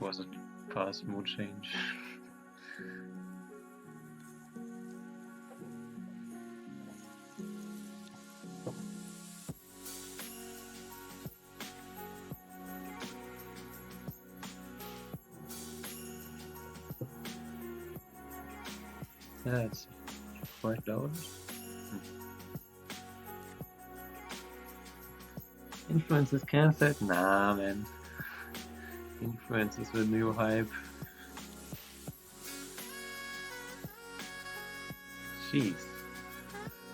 was a fast mood change. That's quite loud. Influences cancelled? Nah, man. Influence is the new hype. Jeez.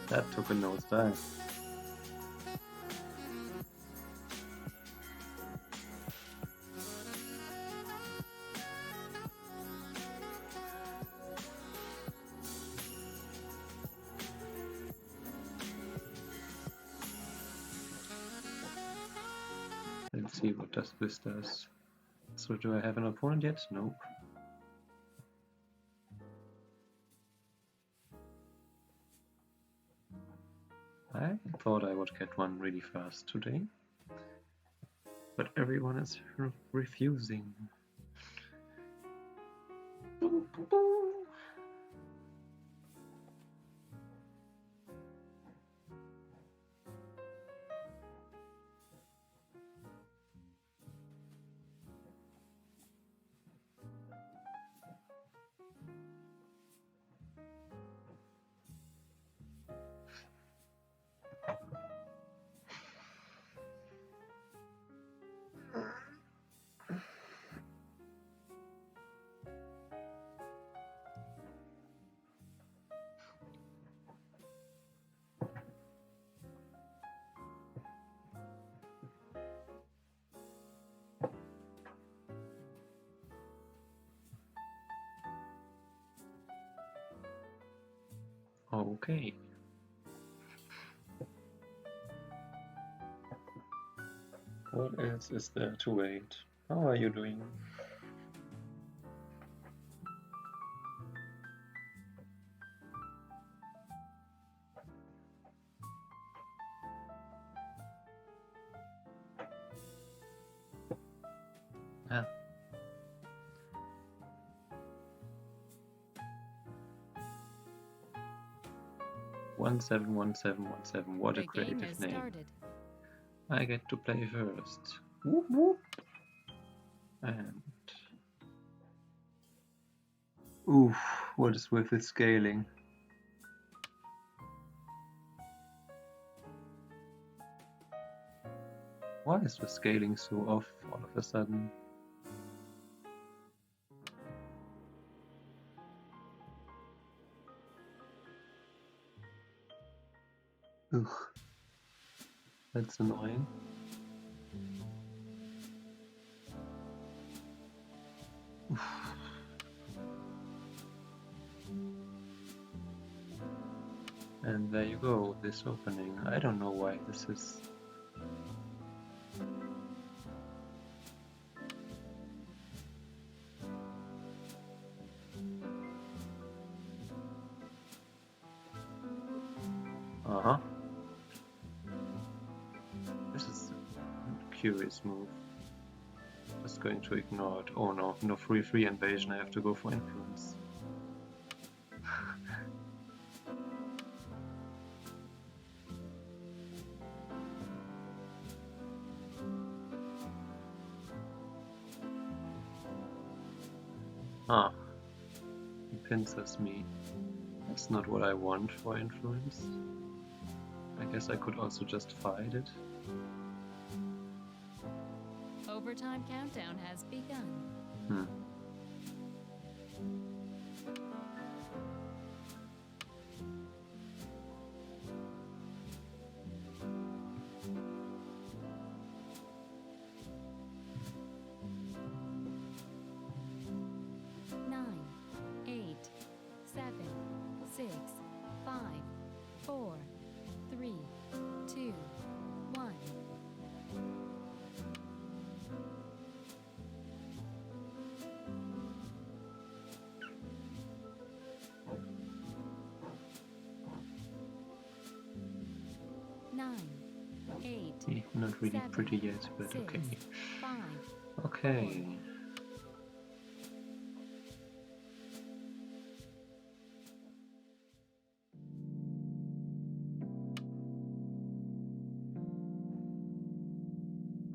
That took a nosedive. Let's see what this does. So do I have an opponent yet? Nope. I thought I would get one really fast today, but everyone is refusing. Okay. What else is there to wait? How are you doing? Ah. One 71717. What a creative name. I get to play first. Whoop whoop. And oof, what is with the scaling? Why is the scaling so off all of a sudden? Ugh. That's annoying. Oof. And there you go, this opening. I don't know why this is. Uh-huh. This is a curious move. Just going to ignore it. Oh no, no free invasion, I have to go for influence. Ah, he pincers me. That's not what I want for influence. I guess I could also just fight it. Overtime countdown has begun. Hmm. Nine, 8, 7, 6, 5, 4, 3, 2, 1. Nine, 8, Not really 7, pretty yet, but 6, okay. 5, Okay.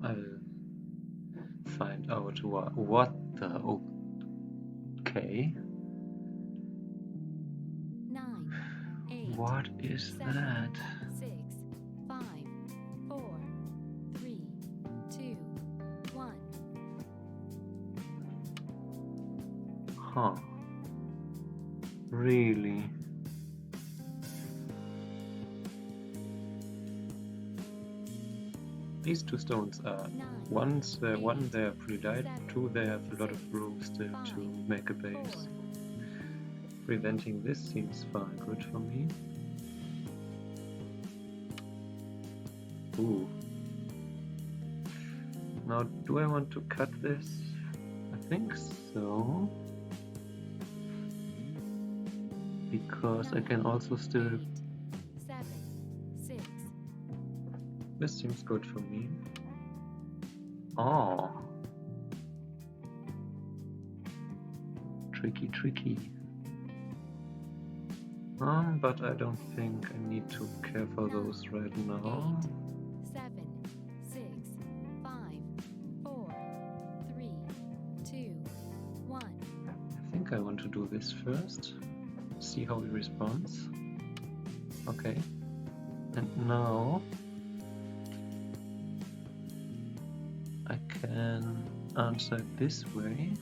I'll find out what the... Okay. 9, 8, What is 7, that? 6, 5, 4, 3, 2, 1. Huh. Really? These two stones are... one they are pretty light, two they have a lot of room still to make a base. Preventing this seems far good for me. Ooh. Now, do I want to cut this? I think so. Because I can also still... 8, 7, 6. This seems good for me. Oh. Tricky, tricky. But I don't think I need to care for those right now. 8, 7, 6, 5, 4, 3, 2, 1. I think I want to do this first. See how he responds. Okay. And now I can answer it this way.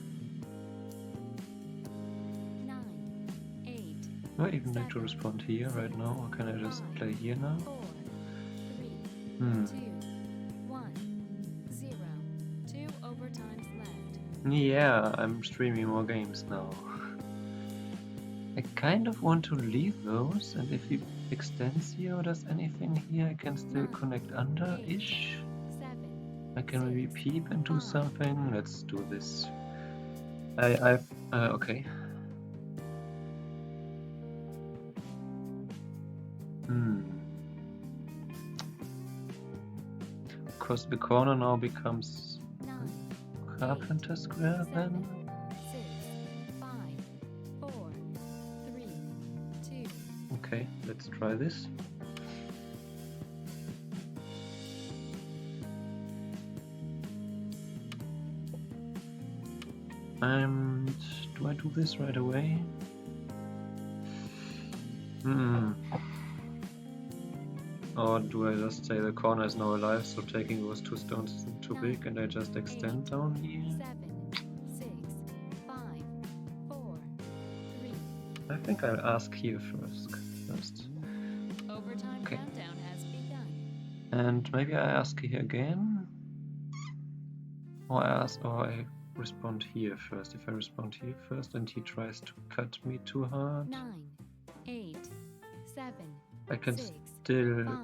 9, 8, Do I even need to respond here right now, or can I just play here now? 4, 3, Hmm. 2, 1, 0. 2 overtimes left. Yeah, I'm streaming more games now. I kind of want to leave those, and if he extends here or does anything here, I can still connect under-ish. 7, I can maybe peep and do something. Let's do this. Okay. Because the corner now becomes 9, carpenter square 7, then? 6, 5, 4, 3, 2. Okay, let's try this. And do I do this right away? Or do I just say the corner is now alive, so taking those two stones isn't too big, and I just extend down here? 7, 6, 5, 4, 3. I think I'll ask here first. Overtime Okay. countdown has begun. And maybe I ask here again? Or I respond here first. If I respond here first and he tries to cut me too hard, 9, 8, 7, I can 6, still 5,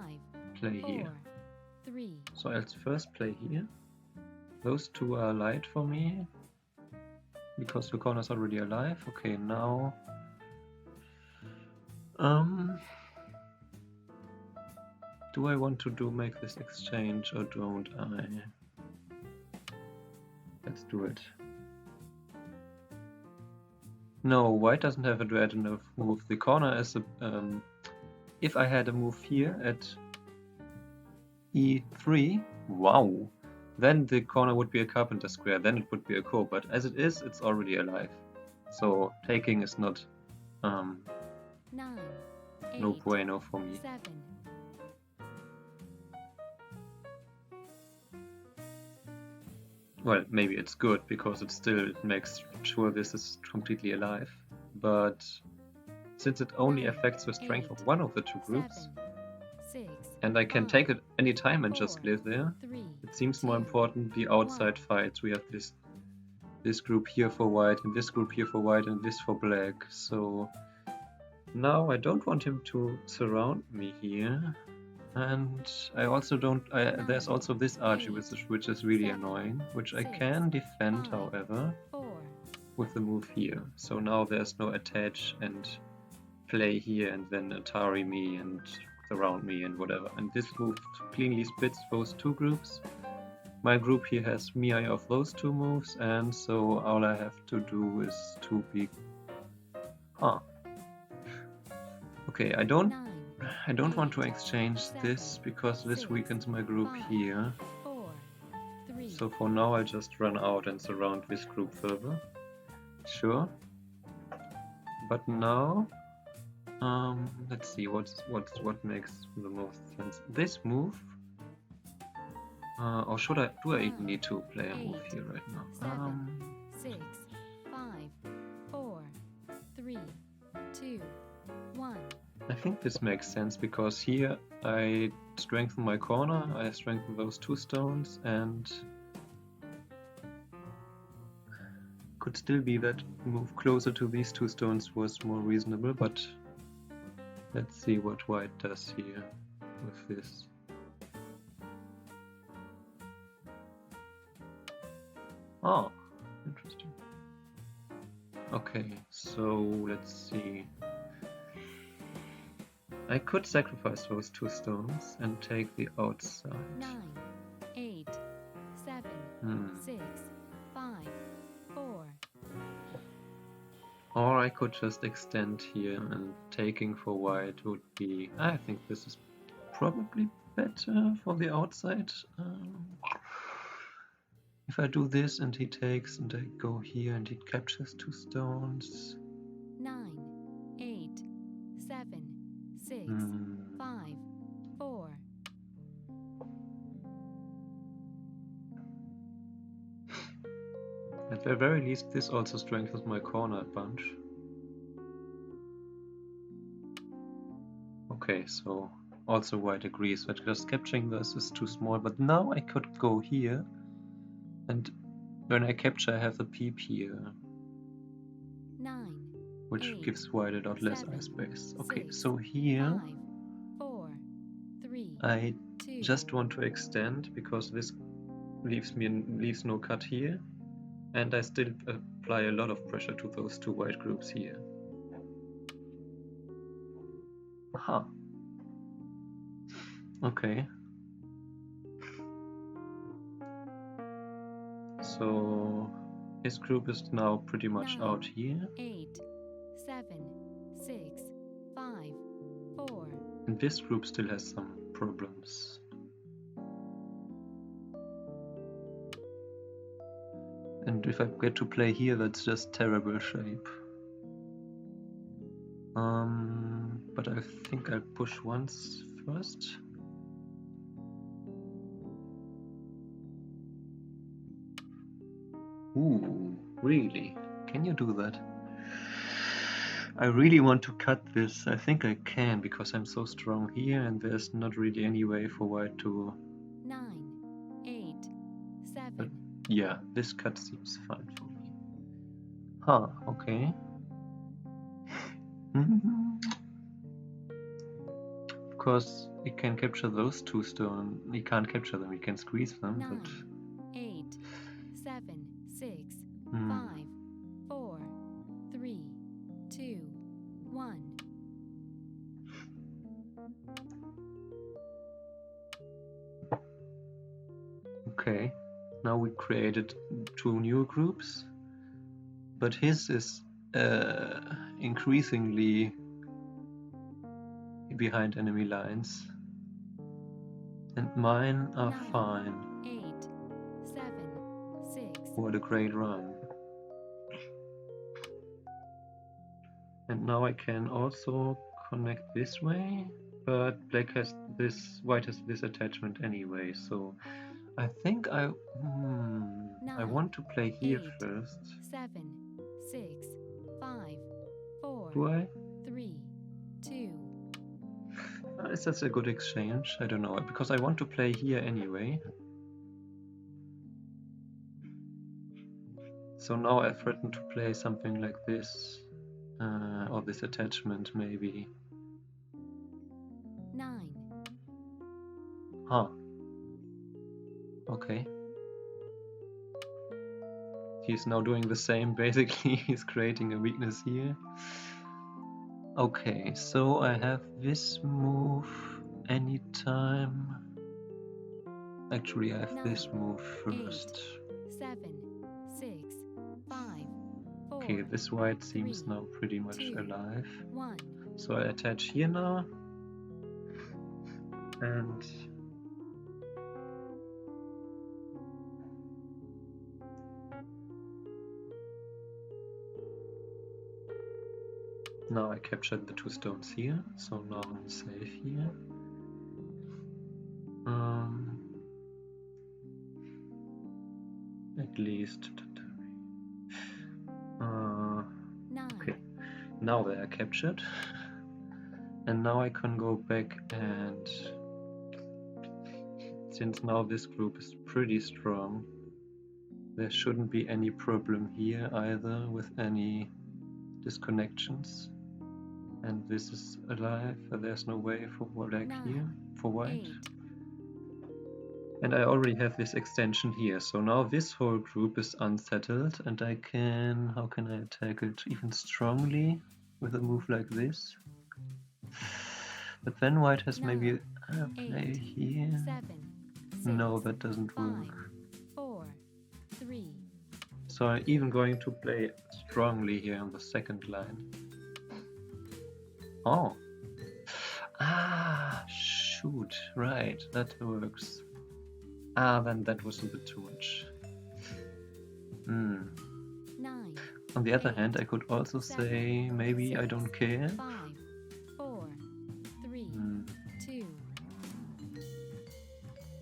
play 4, here. 3. So I'll first play here. Those two are light for me, because the corner's already alive. Okay, now... do I want to make this exchange or don't I? Let's do it. No, white doesn't have a dread enough move. The corner is a... if I had a move here at E3, wow, then the corner would be a carpenter square, then it would be a core, but as it is, it's already alive. So taking is not 9, no 8, bueno for me. 7. Well, maybe it's good because it makes sure this is completely alive, but since it only affects the strength of one of the two groups, 7, 6, and I can take it any time and just live there, 3. it seems more important the outside fights. We have this group here for white, and this group here for white, and this for black. So now I don't want him to surround me here, and I also don't. There's also this archer which is really annoying, which I can defend, however, 4. with the move here. So now there's no attach and play here and then Atari me and surround me and whatever. And this move cleanly splits those two groups. My group here has Mii of those two moves, and so all I have to do is to be... Okay, I don't want to exchange this because this weakens my group here. 4, So for now I just run out and surround this group further. Sure. But now, let's see what makes the most sense. This move, or should I? Do I even need to play a move here right now? 7, 6, 5, 4, 3, 2, 1. I think this makes sense because here I strengthen my corner, I strengthen those 2 stones, and could still be that move closer to these 2 stones was more reasonable, but let's see what white does here with this. Oh, interesting. Okay, so let's see. I could sacrifice those 2 stones and take the outside. 9, 8, 7, 6, 5, 4. Or I could just extend here, and taking for white would be... I think this is probably better for the outside. If I do this and he takes and I go here and he captures 2 stones. 9, 8, 7, 6, 5, 4. At the very least, this also strengthens my corner a bunch. Okay, so also white agrees that just capturing this is too small, but now I could go here, and when I capture I have a peep here, 9, which 8, gives white a lot less 7, eye space. Okay, 6, so here 5, 4, 3, I 2. just want to extend because this leaves no cut here, and I still apply a lot of pressure to those 2 white groups here. Aha. Okay. So his group is now pretty much 9, out here. 8, 7, 6, 5, 4. And this group still has some problems. And if I get to play here, that's just terrible shape. But I think I'll push once first. Ooh, really? Can you do that? I really want to cut this. I think I can because I'm so strong here and there's not really any way for white to... 9, 8, 7. But yeah, this cut seems fine for me. Huh, okay. Of course, he can capture those 2 stones. He can't capture them, he can squeeze them, 9, but... 8, 7, 6, 5, 4, 3, 2, 1. Okay, now we created 2 new groups, but his is increasingly behind enemy lines, and mine are 9, fine. 8, 7, 6. What a great run. And now I can also connect this way, but white has this attachment anyway, so I think I want to play here 8, first. 7, 6, 5, 4, Do I? 3, 2. Is that a good exchange? I don't know, because I want to play here anyway. So now I threaten to play something like this, or this attachment maybe. 9. Huh. Okay. He's now doing the same, basically. He's creating a weakness here. Okay, so I have this move anytime. Actually, I have this move first. 7, 6, 5, 4. Okay, this white seems 3, now pretty much 2, alive. 1. So I attach here now. And Now I captured the 2 stones here, so now I'm safe here. At least. Okay, now they are captured. And now I can go back, and since now this group is pretty strong, there shouldn't be any problem here either with any disconnections. And this is alive, there's no way for black here, for white. 8, And I already have this extension here, so now this whole group is unsettled, and I can, how can I attack it even strongly with a move like this? But then white has maybe a play here. 7, 6, No, that doesn't 5, work. 4, 3, So I'm even going to play strongly here on the second line. Oh. Ah, shoot, right, that works. Ah, then that was a bit too much. 9, On the other 8, hand, I could also 7, say maybe I 6, don't care. 5, 4, 3, 2.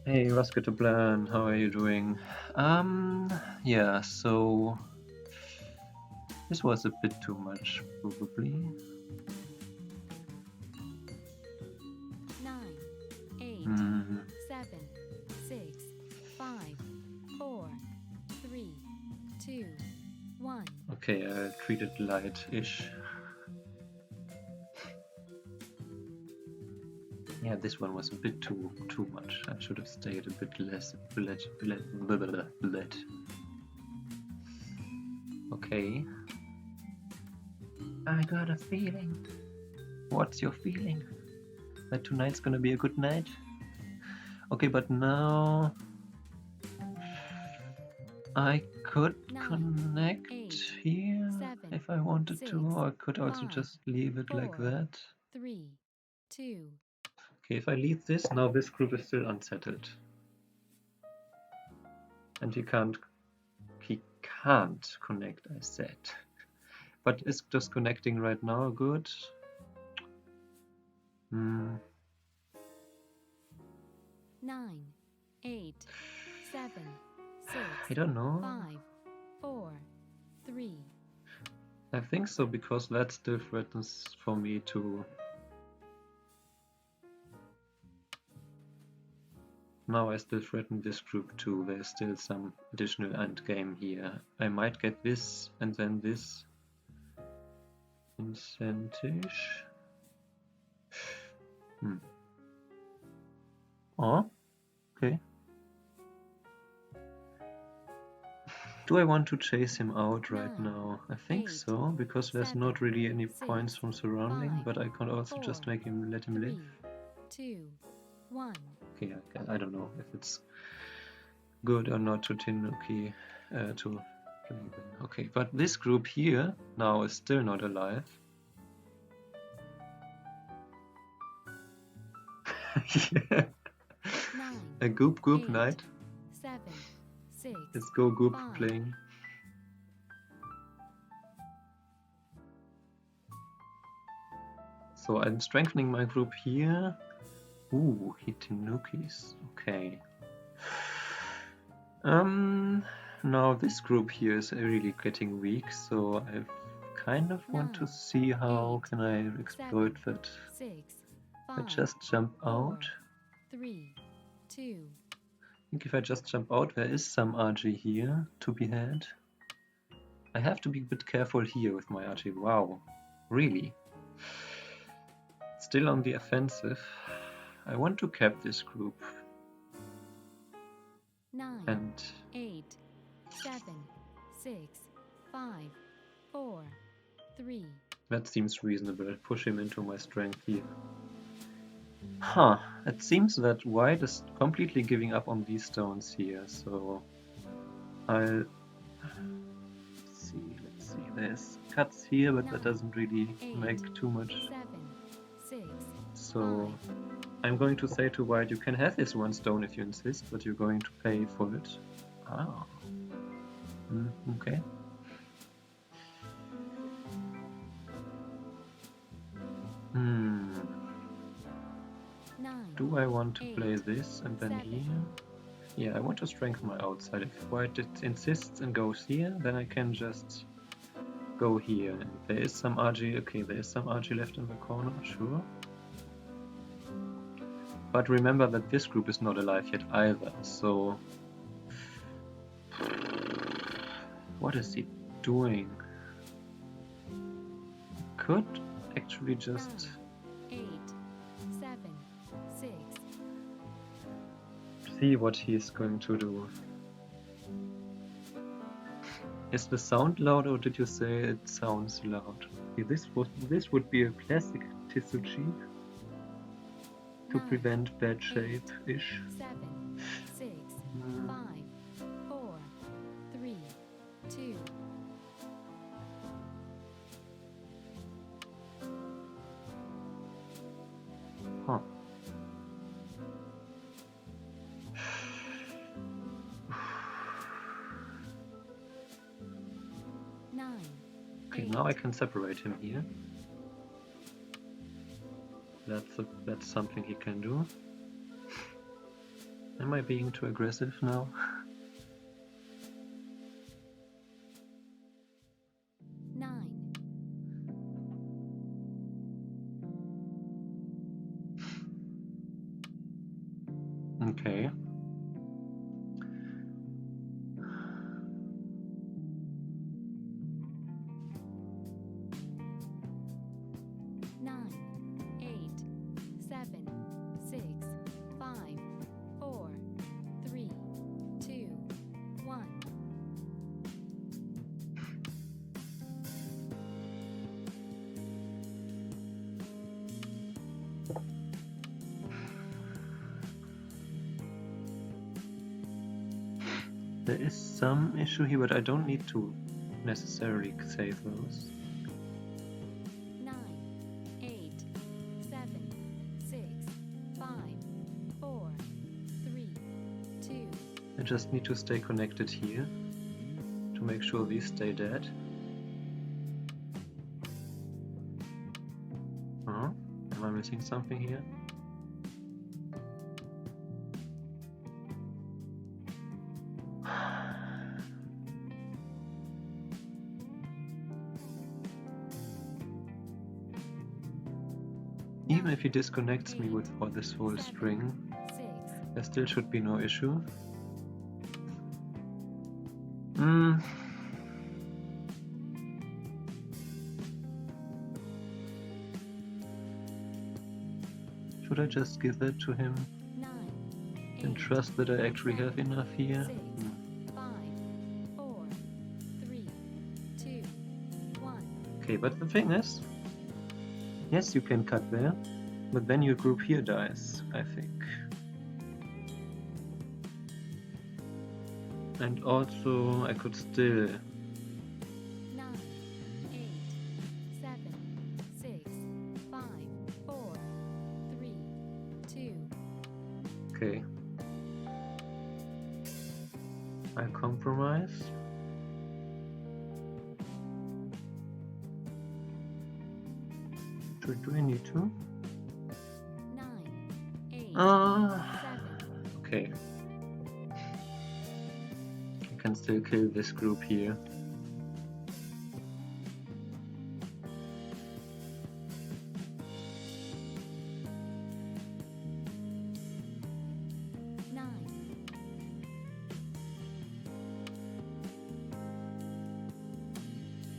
Hey, Rasketoplan, how are you doing? Yeah, so this was a bit too much, probably. 9, 8, 7, 6, 5, 4, 3, 2, 1. Okay, I treat it light-ish. Yeah, this one was a bit too much. I should have stayed a bit less. Okay. I got a feeling. What's your feeling? That tonight's gonna be a good night? Okay, but now I could 9, connect 8, here 7, if I wanted 6, to, or I could also 5, just leave it like 4, that. 3, 2. Okay, if I leave this, now this group is still unsettled. And he can't connect, I said. But is just connecting right now good? 9, 8, 7, 6, I don't know. 5, 4, 3. I think so, because that still threatens for me to... Now I still threaten this group too. There's still some additional endgame here. I might get this and then this incentive. Oh, okay. Do I want to chase him out right 9, now? I think 8, so, because there's 7, not really any 6, points from surrounding, 5, but I can also 4, just make him, let him 3, live. 2, 1. Okay, I don't know if it's good or not to Tanuki to play them. Okay, but this group here now is still not alive. Yeah. 9, A goop 8, night. 7, 6, Let's go goop 5. playing. So I'm strengthening my group here. Ooh, Hitanukis. Okay. Now this group here is really getting weak, so I kind of want to 9, see how 8, can I exploit 7, that. 6, I 5, just jump 4, out. 3, 2. I think if I just jump out, there is some RG here to be had. I have to be a bit careful here with my RG. Wow, really? Still on the offensive. I want to cap this group. 9, And 8, 7, 6, 5, 4, 3. that seems reasonable. Push him into my strength here. Huh, it seems that white is completely giving up on these stones here, so let's see, there's cuts here, but that doesn't really make too much. 7, 6, So I'm going to say to white, you can have this one stone if you insist, but you're going to pay for it. Ah. Okay. 9, Do I want to play 8, this and then 7, here? Yeah, I want to strengthen my outside. If white insists and goes here, then I can just go here. And there is some RG, okay, there is some RG left in the corner, sure. But remember that this group is not alive yet either, so... What is he doing? Could actually just... 9, 8, 7, 6, see what he is going to do. Is the sound loud, or did you say it sounds loud? Okay, this would be a classic Tisuchi to 9, prevent bad shape-ish. 7, 6, 5, 4, 3, 2. Huh. Okay, now I can separate him here. That's something he can do. Am I being too aggressive now? Okay. There is some issue here, but I don't need to necessarily save those. 9, 8, 7, 6, 5, 4, 3, 2. I just need to stay connected here to make sure these stay dead. Huh? Am I missing something here? Even if he disconnects me with all this whole string, there still should be no issue. Should I just give that to him and trust that I actually have enough here? 5, 4, 3, 2, 1. Okay, but the thing is, yes, you can cut there, but then your group here dies, I think. And also, I could still... 9, 8, 7, 6, 5, 4, 3, 2. Okay. I compromise. Do I need to? 9, 8, 7. Okay. I can still kill this group here.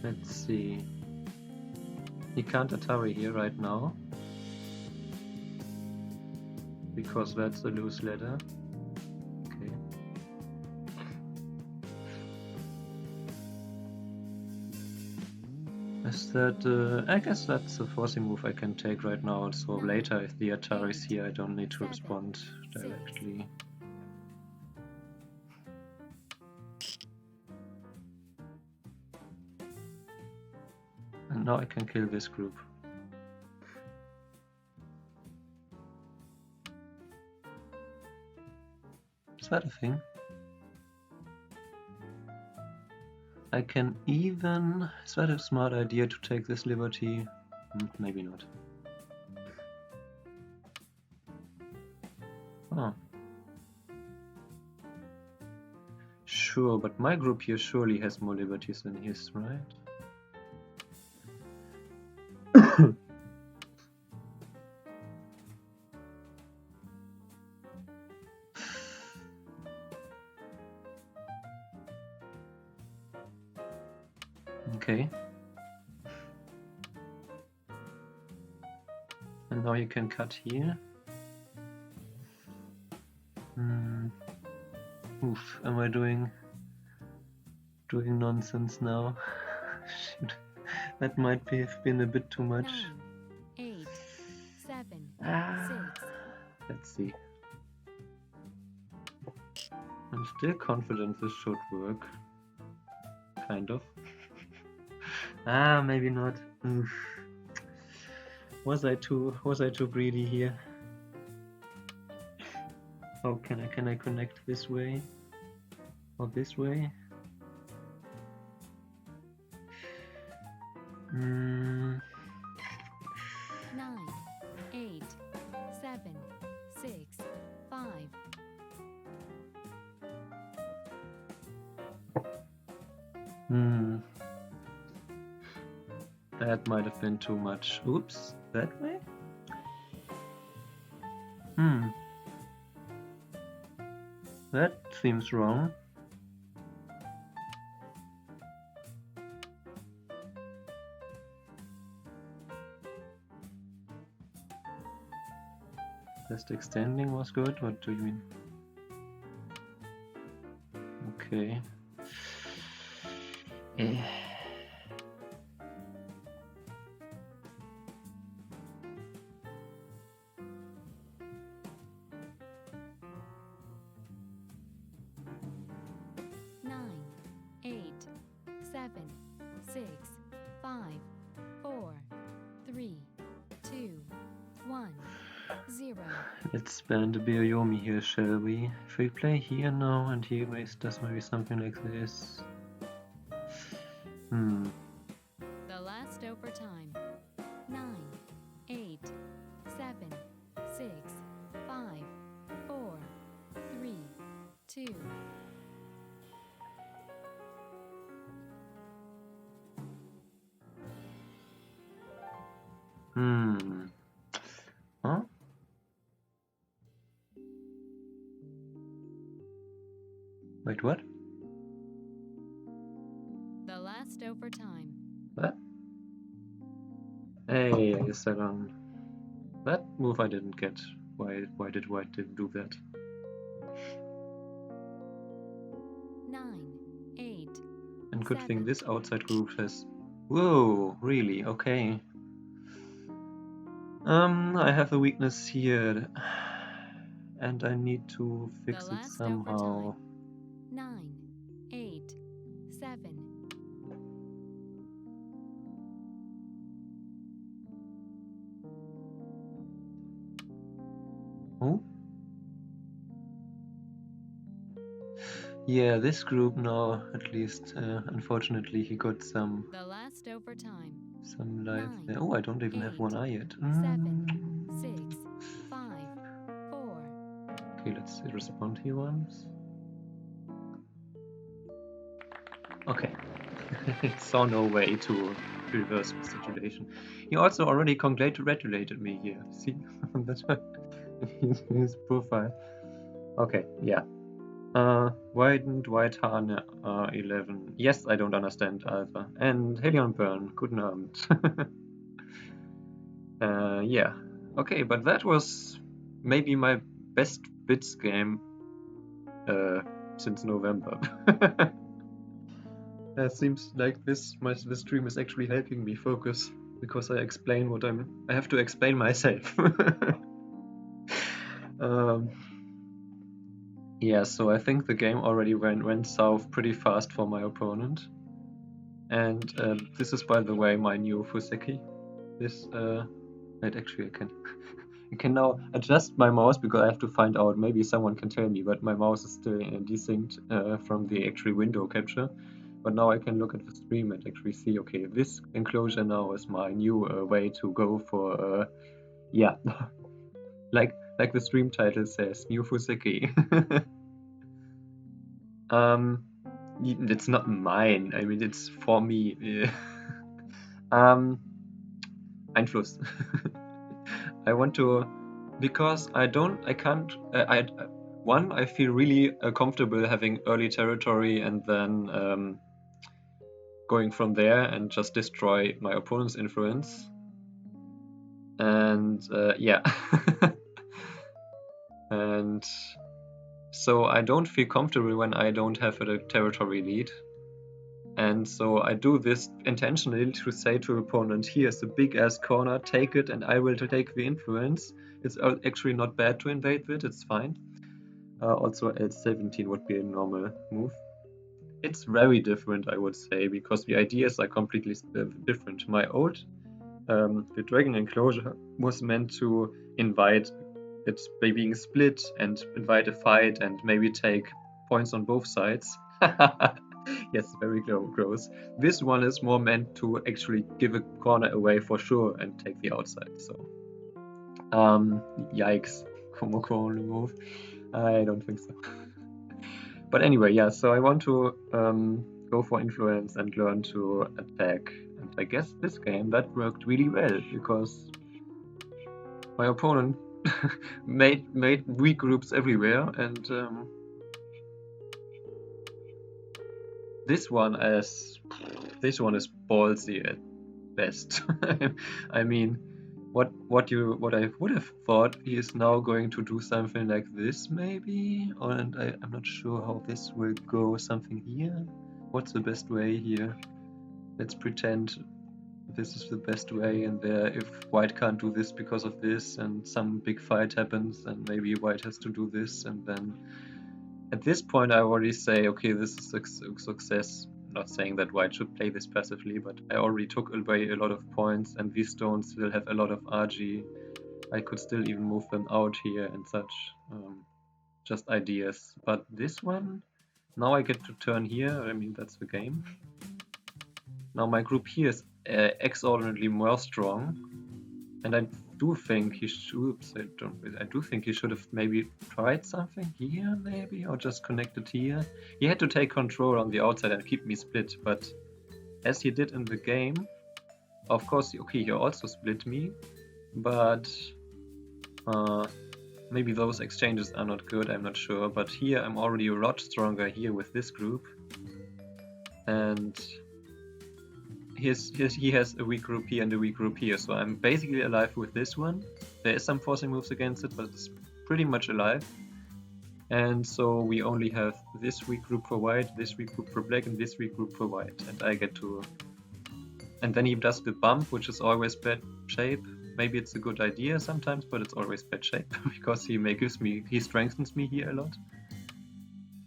Let's see. He can't Atari here right now, because that's a loose ladder. Okay. Is that, I guess that's a forcing move I can take right now, so later if the Atari is here I don't need to respond directly. And now I can kill this group. Is that a thing? I can even... Is that a smart idea to take this liberty? Maybe not. Huh. Sure, but my group here surely has more liberties than his, right? Okay. And now you can cut here. Oof, am I doing nonsense now? Shoot. That might have been a bit too much. 9, 8, 7, Ah, 6. let's see. I'm still confident this should work. Kind of. Maybe not. Oof. Was I too greedy here? Oh, can I connect this way? Or this way? 9, 8, 7, 6, 5. That might have been too much. Oops, that way? That seems wrong. Just extending was good? What do you mean? Okay. Eh. Nine, 8, 7, 6, 5, 4, 3, 2, 1, 0. Let's spend a Bioyomi here, shall we? If we play here now and he does maybe something like this. The last overtime. 9, 8, 7, 6, 5, 4, 3, 2. Huh? Wait, what? The last overtime. What? Hey, I guess that on that move I didn't get. Why did White do that? 9, 8. And good thing 7. this outside group has. Whoa, really? Okay. I have a weakness here, and I need to fix The it last somehow. overtime. 9, 8, 7. Oh? Yeah, this group now, at least, unfortunately, he got some The last overtime. life 9, there. Oh, I don't even have 8, one eye yet. 7, 6, 5, 4. Okay, let's respond here once. Okay. Saw no way to reverse the situation. He also already congratulated me here. See? That's his profile. Okay, yeah. Widened White Hane 11. Yes, I don't understand either. And Helion Burn, guten Abend. Yeah. Okay, but that was maybe my best bits game since November. It seems like this stream is actually helping me focus because I explain what I have to explain myself. Yeah, so I think the game already went south pretty fast for my opponent. And this is, by the way, my new fuseki. This wait, actually I can now adjust my mouse because I have to find out. Maybe someone can tell me, but my mouse is still desynced from the actual window capture. But now I can look at the stream and actually see, okay, this enclosure now is my new way to go for, yeah, like Like the stream title says, new fuseki. It's not mine. I mean, it's for me. Einfluss. I want to, because I can't. One, I feel really comfortable having early territory and then going from there and just destroy my opponent's influence. And yeah. And so I don't feel comfortable when I don't have a territory lead. And so I do this intentionally to say to the opponent, here's a big ass corner, take it and I will take the influence. It's actually not bad to invade it, it's fine. Also L17 would be a normal move. It's very different, I would say, because the ideas are completely different. My old, the Dragon Enclosure was meant to invite it by being split and invite a fight and maybe take points on both sides. Yes, very gross. This one is more meant to actually give a corner away for sure and take the outside. So, yikes, Komoko on the move. I don't think so. But anyway, yeah. So I want to go for influence and learn to attack. And I guess this game that worked really well because my opponent made weak groups everywhere, and this one is ballsy at best. I mean, what I would have thought he is now going to do something like this maybe, and I'm not sure how this will go. Something here. What's the best way here? Let's pretend this is the best way, and there, if white can't do this because of this, and some big fight happens, and maybe white has to do this, and then at this point I already say, okay, this is a success. Not saying that white should play this passively, but I already took away a lot of points, and these stones still have a lot of RG. I could still even move them out here and such. Just ideas. But this one, now I get to turn here. I mean, that's the game. Now my group here is extraordinarily more strong, and I do think he should. I do think he should have maybe tried something here, maybe, or just connected here. He had to take control on the outside and keep me split, but as he did in the game, of course, okay, he also split me, but maybe those exchanges are not good. I'm not sure, but here I'm already a lot stronger here with this group, and he has a weak group here and a weak group here, so I'm basically alive with this one. There is some forcing moves against it, but it's pretty much alive. And so we only have this weak group for white, this weak group for black, and this weak group for white, and I get to... And then he does the bump, which is always bad shape. Maybe it's a good idea sometimes, but it's always bad shape, because he strengthens me here a lot.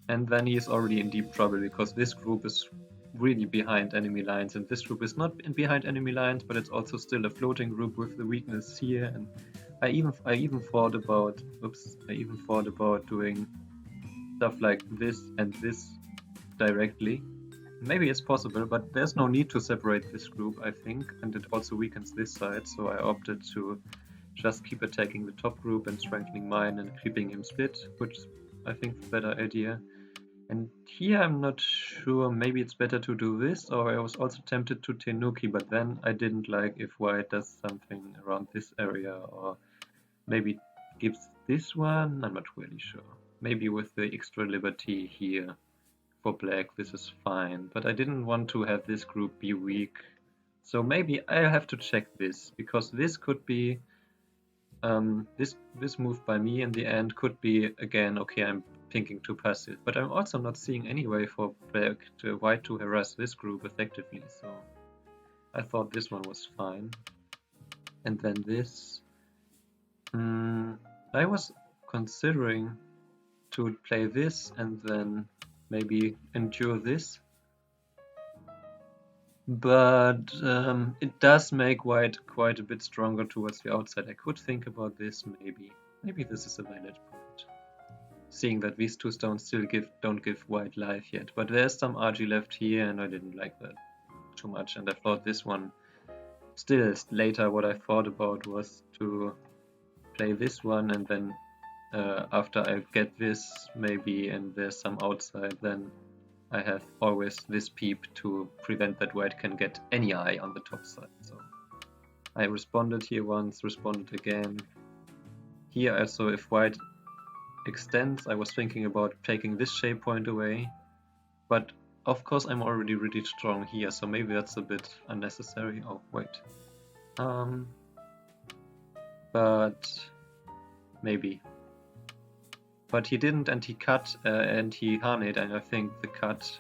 And then he is already in deep trouble, because this group is really behind enemy lines, and this group is not behind enemy lines, but it's also still a floating group with the weakness here. And I even thought about doing stuff like this and this directly. Maybe it's possible, but there's no need to separate this group, I think, and it also weakens this side, so I opted to just keep attacking the top group and strengthening mine and keeping him split, which I think is a better idea. And here I'm not sure, maybe it's better to do this, or I was also tempted to Tenuki, but then I didn't like if white does something around this area, or maybe gives this one, I'm not really sure. Maybe with the extra liberty here for black this is fine, but I didn't want to have this group be weak. So maybe I'll have to check this, because this could be, this move by me in the end could be, again, okay, I'm thinking too passive, but I'm also not seeing any way for white to harass this group effectively, so I thought this one was fine. And then this, I was considering to play this and then maybe endure this, but it does make white quite a bit stronger towards the outside. I could think about this, maybe this is a valid point, seeing that these two stones still don't give white life yet, but there's some RG left here, and I didn't like that too much, and I thought this one, still later what I thought about was to play this one, and then after I get this maybe and there's some outside, then I have always this peep to prevent that white can get any eye on the top side. So I responded here once, responded again. Here also, if white extends, I was thinking about taking this shape point away, but of course I'm already really strong here, so maybe that's a bit unnecessary. Oh wait, but maybe. But he didn't, and he cut and he harned, and I think the cut,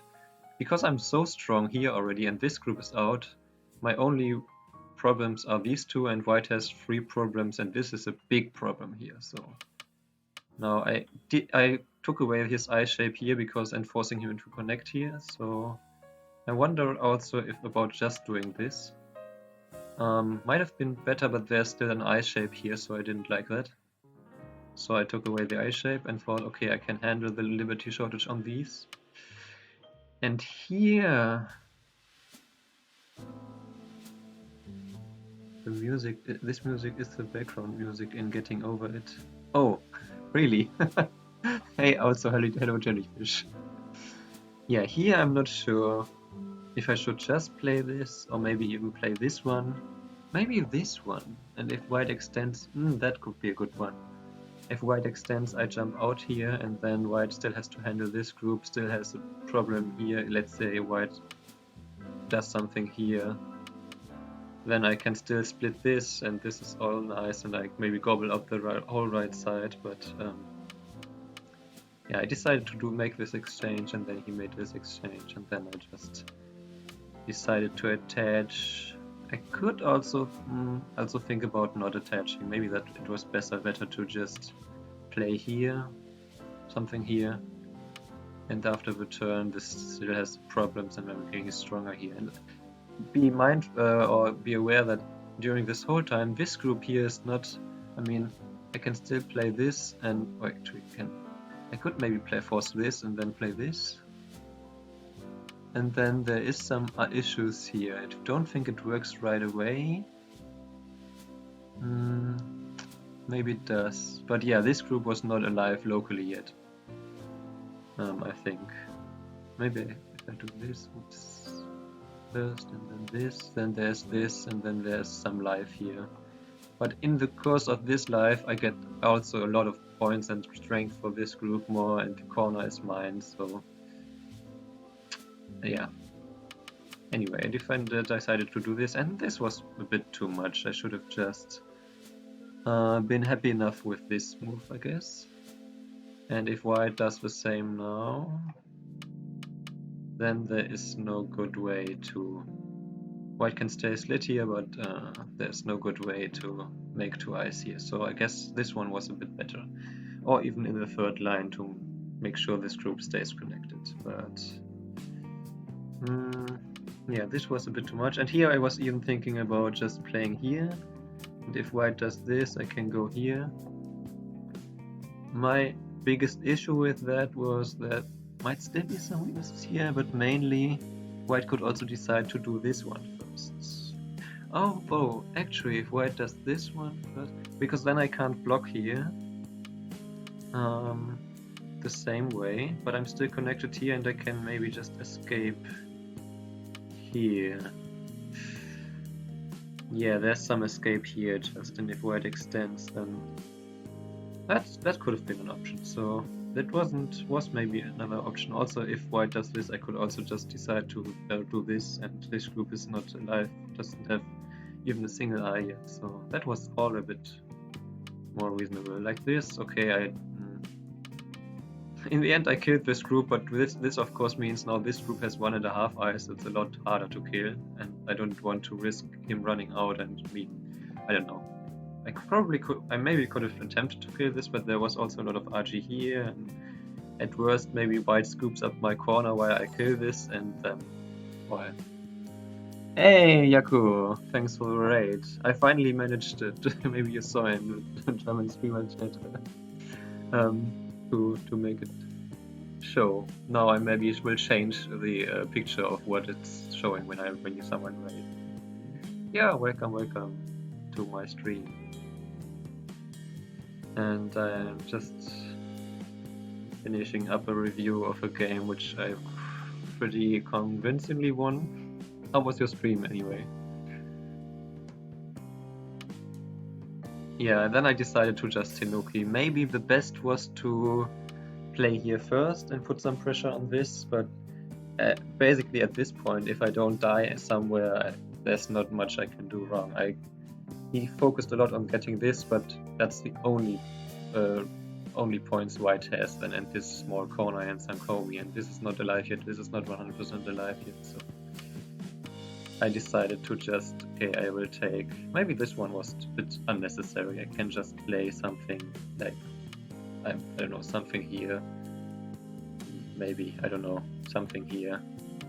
because I'm so strong here already and this group is out, my only problems are these two, and white has 3 problems, and this is a big problem here. So now I took away his eye shape here because I'm forcing him to connect here. So I wonder also if about just doing this. Might have been better, but there's still an eye shape here, so I didn't like that. So I took away the eye shape and thought, okay, I can handle the liberty shortage on these. And here, the music, this music is the background music in Getting Over It. Oh, really? Hey, also hello jellyfish. Yeah, here I'm not sure if I should just play this or maybe even play this one. Maybe this one. And if white extends, that could be a good one. If white extends, I jump out here, and then white still has to handle this group, still has a problem here. Let's say white does something here. Then I can still split this, and this is all nice, and I maybe gobble up the whole right side, but yeah, I decided to make this exchange, and then he made this exchange, and then I just decided to attach. I could also think about not attaching. Maybe that it was better to just play here, something here, and after the turn this still has problems, and I'm getting stronger here. And be aware that during this whole time this group here is not. I mean, I can still play this, and actually I could maybe force this and then play this. And then there is some issues here. I don't think it works right away. Maybe it does. But yeah, this group was not alive locally yet. I think. Maybe if I do this, oops, first and then this, then there's this, and then there's some life here. But in the course of this life, I get also a lot of points and strength for this group more, and the corner is mine, so yeah. Anyway, I decided to do this, and this was a bit too much. I should have just been happy enough with this move, I guess. And if white does the same now, then there is no good way to... White can stay slit here, but there's no good way to make 2 eyes here. So I guess this one was a bit better. Or even in the third line to make sure this group stays connected. But yeah, this was a bit too much. And here I was even thinking about just playing here. And if white does this, I can go here. My biggest issue with that was that might still be some weaknesses here, but mainly white could also decide to do this one first. Oh, actually, if white does this one first, because then I can't block here the same way, but I'm still connected here, and I can maybe just escape here. Yeah, there's some escape here just, and if white extends, then that could have been an option. So that was maybe another option. Also, if white does this, I could also just decide to do this, and this group is not alive, doesn't have even a single eye yet. So that was all a bit more reasonable. Like this, okay, in the end I killed this group, but this of course means now this group has 1.5 eyes. It's a lot harder to kill, and I don't want to risk him running out and me. I don't know. I maybe could have attempted to kill this, but there was also a lot of RG here, and at worst maybe white scoops up my corner while I kill this, and then well. Hey Yaku, thanks for the raid. I finally managed it. Maybe you saw in the German streamer chat to make it show. Now I maybe will change the picture of what it's showing when you summon raid. Yeah, welcome to my stream. and I'm just finishing up a review of a game which I pretty convincingly won. How was your stream anyway? Yeah, then I decided to just Tenuki. Maybe the best was to play here first and put some pressure on this, but basically at this point, if I don't die somewhere, there's not much I can do wrong. He focused a lot on getting this, but that's the only points White has then, and this small corner and Sankomi, and this is not alive yet. This is not 100% alive yet, so I decided to just, okay, I will take, maybe this one was a bit unnecessary. I can just play something like, I don't know, something here, maybe, I don't know, something here,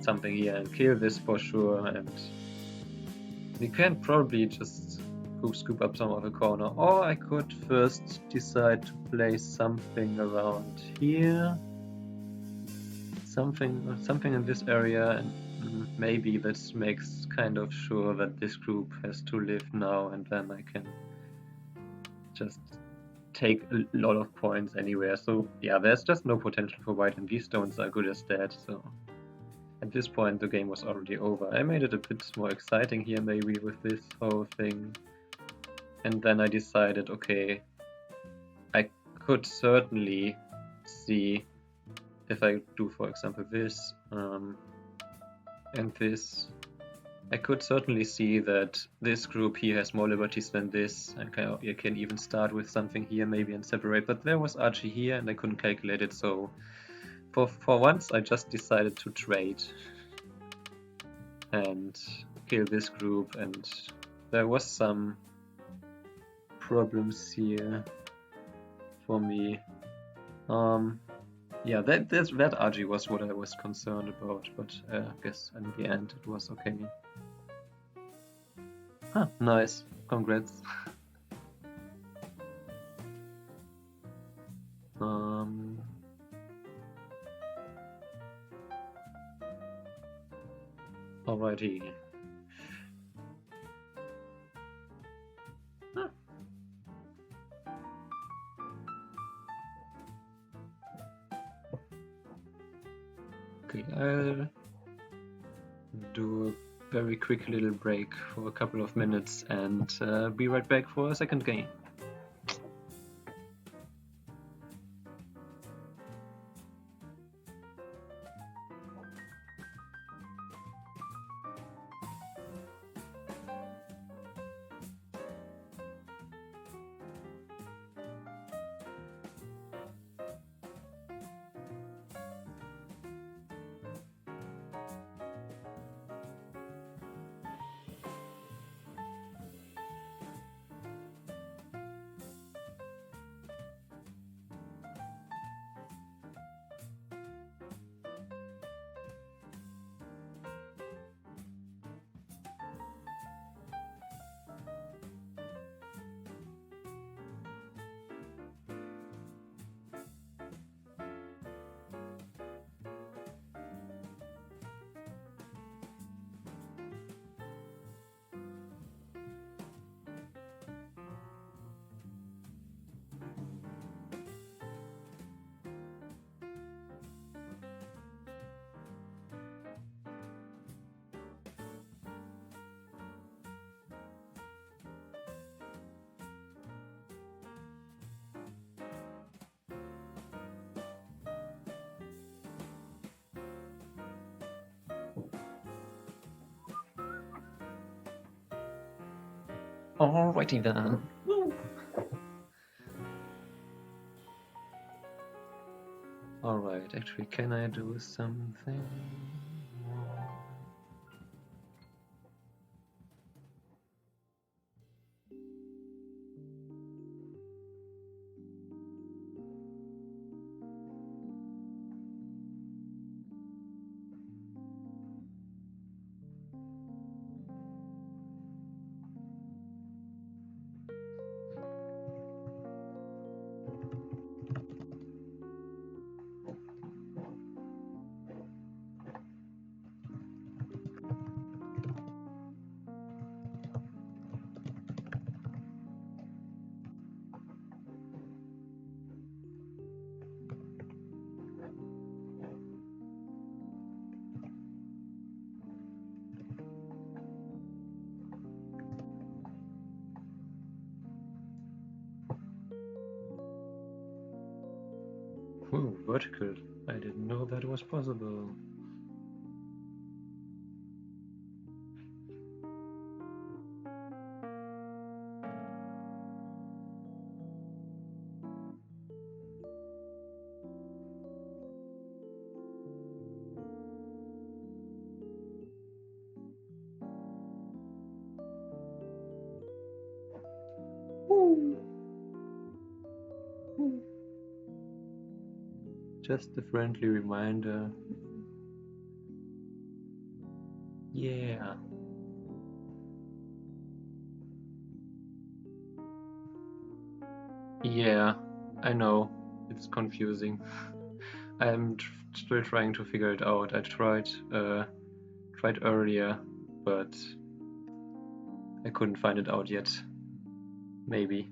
and kill this for sure, and we can probably just scoop up some of the corner, or I could first decide to play something around here, something in this area, and maybe this makes kind of sure that this group has to live now, and then I can just take a lot of points anywhere. So yeah, there's just no potential for White, and these stones are good as dead, so at this point the game was already over. I made it a bit more exciting here maybe with this whole thing, and then I decided, okay, I could certainly see if I do, for example, this and this, I could certainly see that this group here has more liberties than this, and you can even start with something here maybe and separate, but there was Archie here and I couldn't calculate it, so for once I just decided to trade and kill this group, and there was some problems here for me. Yeah, that RG was what I was concerned about, but I guess in the end it was okay. Huh, nice. Congrats. Alrighty. Huh. Okay, I'll do a very quick little break for a couple of minutes and be right back for a second game. Alrighty then. Alright, actually, can I do something more? vertical. I didn't know that was possible. Just a friendly reminder. Yeah. Yeah, I know. It's confusing. I'm still trying to figure it out. I tried earlier, but I couldn't find it out yet. Maybe.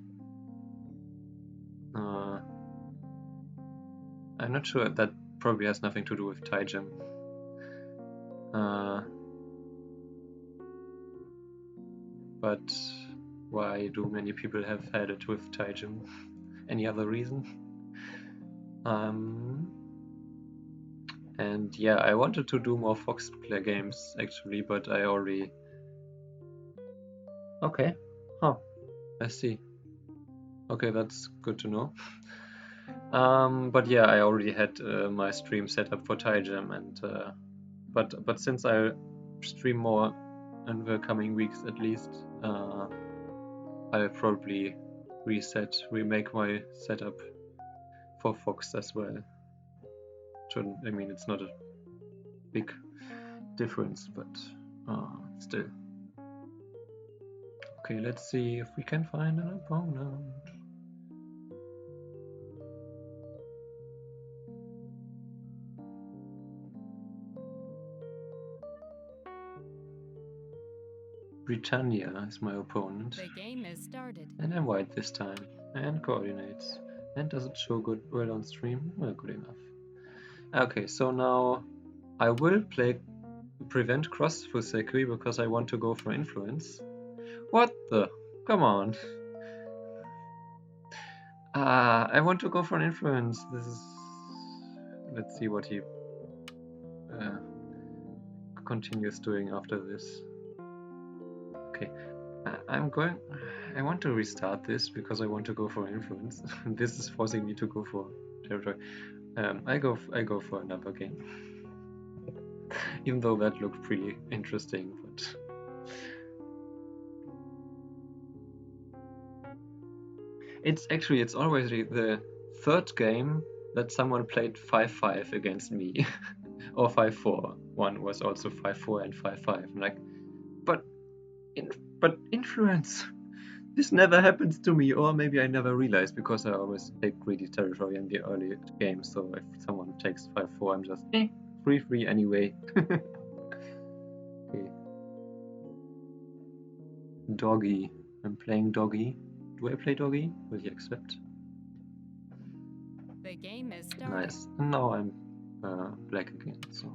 I'm not sure. That probably has nothing to do with Taijin. But why do many people have had it with Taijin? Any other reason? And yeah, I wanted to do more Fox Player games actually, but I already... Okay. Huh. I see. Okay, that's good to know. But yeah, I already had my stream set up for Taijin, and but since I stream more in the coming weeks at least, I'll probably remake my setup for Fox as well. I mean, it's not a big difference, but still. Okay, let's see if we can find an opponent. Britannia is my opponent. The game is started. And I'm white this time. And coordinates. And does it show well on stream? Well, good enough. Okay, so now I will prevent cross fuseki because I want to go for influence. What the? Come on. I want to go for an influence. This is... Let's see what he continues doing after this. Okay. I want to restart this because I want to go for influence. This is forcing me to go for territory. I go for another game. Even though that looked pretty interesting, but it's always the third game that someone played 5-5 against me. Or 5-4. One was also 5-4 and 5-5. I'm like, but influence. This never happens to me, or maybe I never realized because I always take greedy territory in the early game. So if someone takes 5-4, I'm just 3-3 anyway. Okay. Doggy. I'm playing doggy. Do I play doggy? Will you accept? The game is started. Nice. And now I'm black again. So.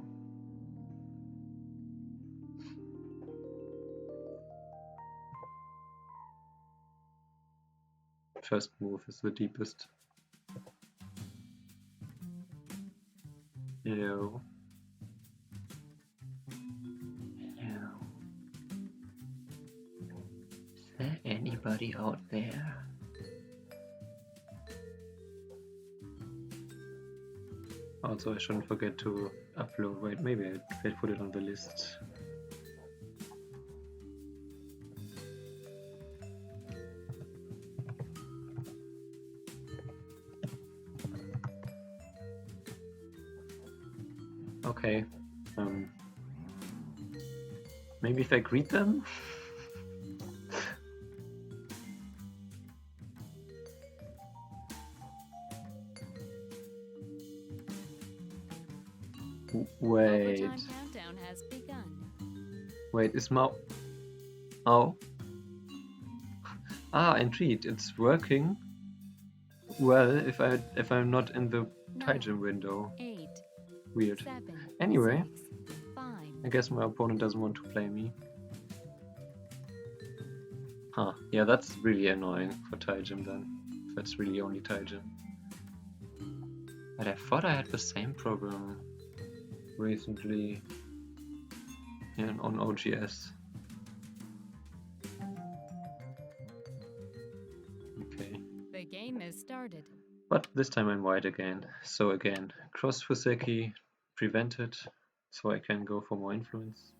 First move is the deepest. Hello. Hello. Is there anybody out there? Also, I shouldn't forget to upload. Wait, maybe I put it on the list. Okay. Maybe if I greet them? Wait. Overtime countdown has begun. Wait, is Mao... Oh. Indeed, it's working well if I'm not in the Taijin window. 8, Weird. 7, Anyway, 6, 5. I guess my opponent doesn't want to play me. Huh, yeah, that's really annoying for Taijin then. If that's really only Taijin. But I thought I had the same problem recently on OGS. Okay. The game is started. But this time I'm white again. So again, cross fuseki prevented, so I can go for more influence.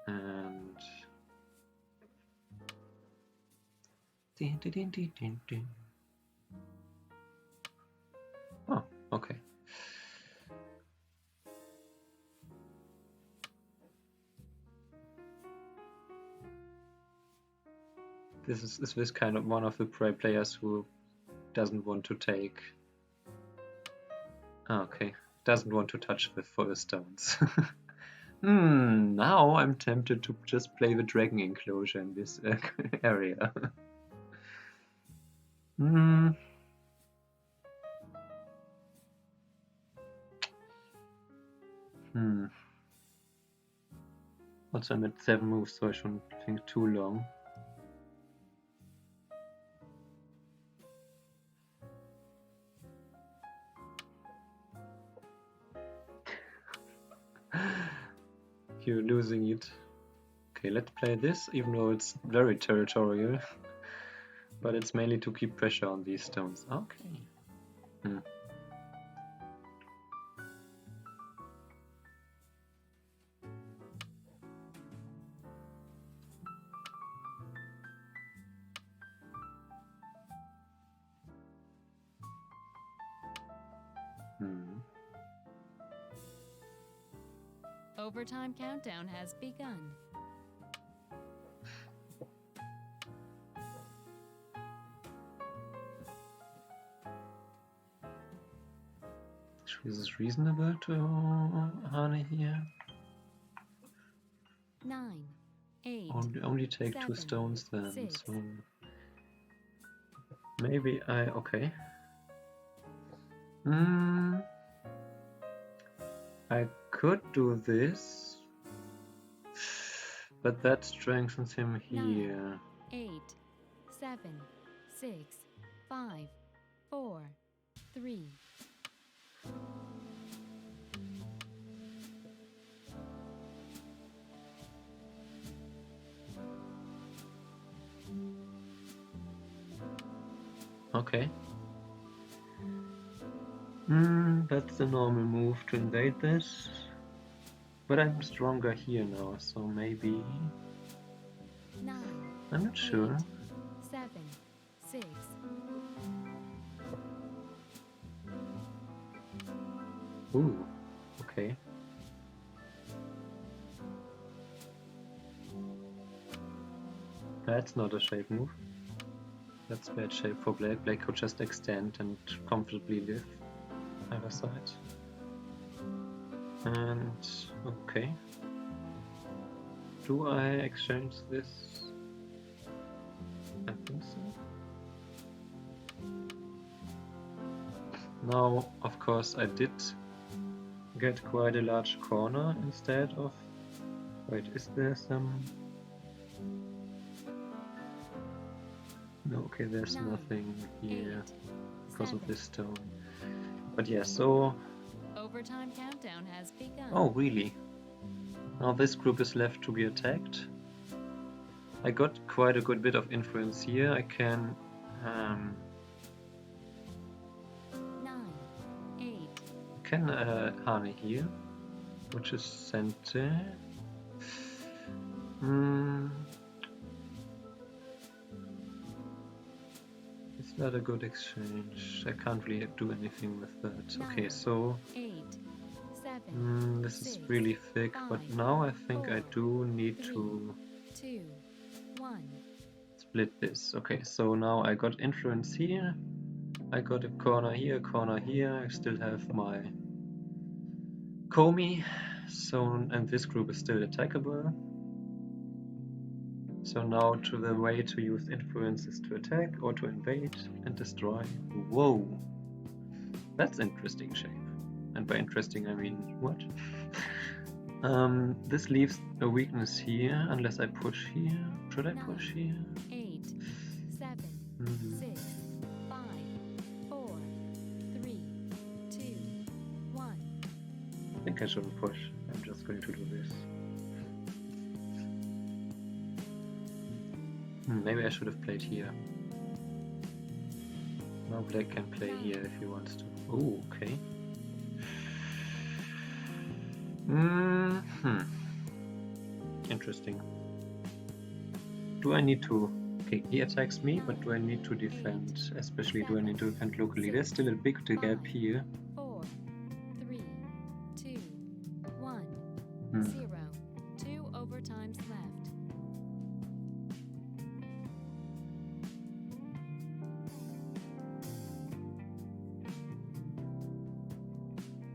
And oh, okay. This is kind of one of the players who doesn't want to take. Okay, doesn't want to touch for the stones. Now I'm tempted to just play the dragon enclosure in this area. Also, I'm at 7 moves, so I shouldn't think too long. You're losing it. Okay, let's play this, even though it's very territorial. But it's mainly to keep pressure on these stones. Okay. Overtime countdown has begun. Is this reasonable to Hane here? 9, 8. Only take 2 7, stones then, 6. so maybe okay. I could do this, but that strengthens him here. 9, 8, 7, 6, 5, 4, 3. Okay. That's the normal move to invade this. But I'm stronger here now, so maybe... 9, I'm not sure. 7, 6. Ooh, okay. That's not a shape move. That's bad shape for Black. Black could just extend and comfortably live either side. And okay. Do I exchange this? I think so. Now, of course, I did get quite a large corner instead of... Wait, is there some... No, okay, there's 9, nothing here 8, because 7. of this stone. But yeah, so... Overtime countdown has begun. Oh, really? Now this group is left to be attacked. I got quite a good bit of influence here. I can... 9, 8. Can Hane here, which is center. It's not a good exchange. I can't really do anything with that. 9, Okay, so 8, 7. this is 6, really thick, but 5, now I think I 4, do need 3, to 2, 1. split this. Okay, so now I got influence here. I got a corner here, I still have my Komi, so, and this group is still attackable. So now the way to use influence is to attack or to invade and destroy. Whoa! That's interesting shape. And by interesting I mean what? This leaves a weakness here, unless I push here. Should I push here? 8, 7, 6, 5, 4, think I shouldn't push. I'm just going to do this. Maybe I should have played here. Now black can play here if he wants to. Oh, okay. Interesting. Do I need to... Okay, he attacks me, but do I need to defend? Especially do I need to defend locally? There's still a big gap here. 4, 3, 2, 1, 0. 2 overtimes left.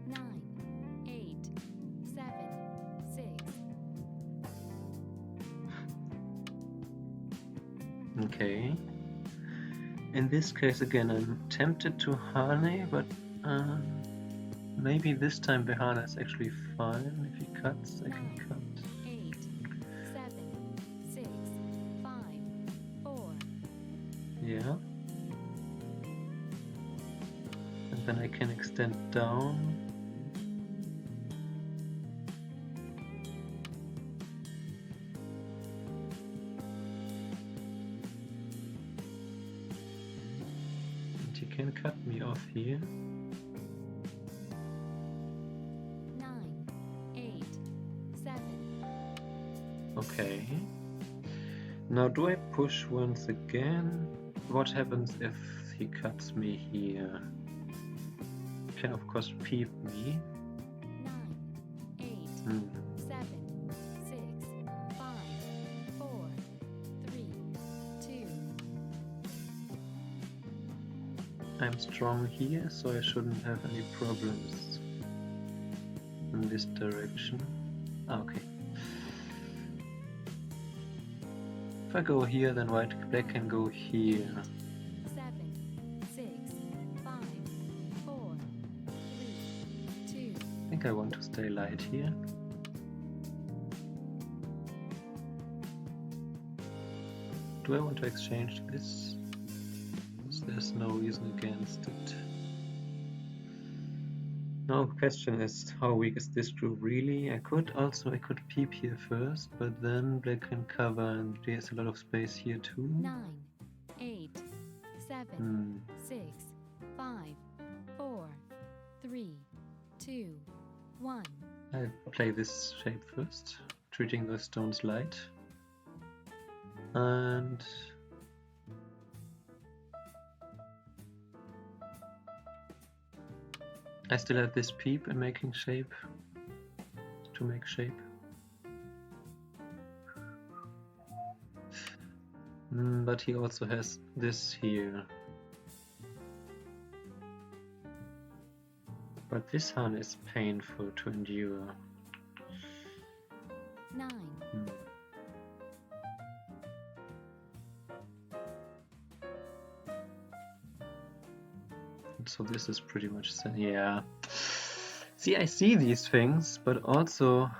9, 8, 7, 6. Okay. In this case again, I'm tempted to Hane, but maybe this time Behana is actually fine. If he cuts, I can cut. 8, 7, 6, 5, 4. Yeah. And then I can extend down. And he can cut me off here. 9, 8, 7. Okay. Now do I push once again? What happens if he cuts me here? He can of course peep me. 9, 8, 7, 6, 5, 4, 3, 2. I'm strong here, so I shouldn't have any problems in this direction. Okay. If I go here, then black can go here. 7, 6, 5, 4, 3, 2. I think I want to stay light here. Do I want to exchange this? There's no reason against it. Now the question is, how weak is this group really? I could peep here first, but then black can cover and there's a lot of space here too. 9, 8, 7, 6, 5, 4, 3, 2, 1. I'll play this shape first, treating the stones light. And I still have this peep in making shape, to make shape. But he also has this here. But this one is painful to endure. 9, So this is pretty much yeah. See, I see these things, but also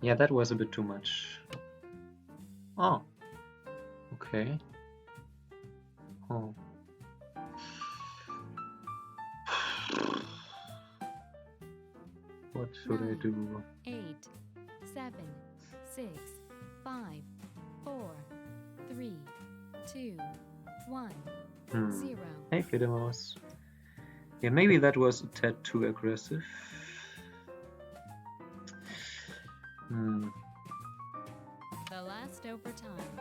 yeah, that was a bit too much. Oh, okay. Oh. What should I do? 8, 7, 6, 5, 4, 3, 2, 1, 0. Hey, Fledermaus. Yeah, maybe that was a tad too aggressive. The last overtime.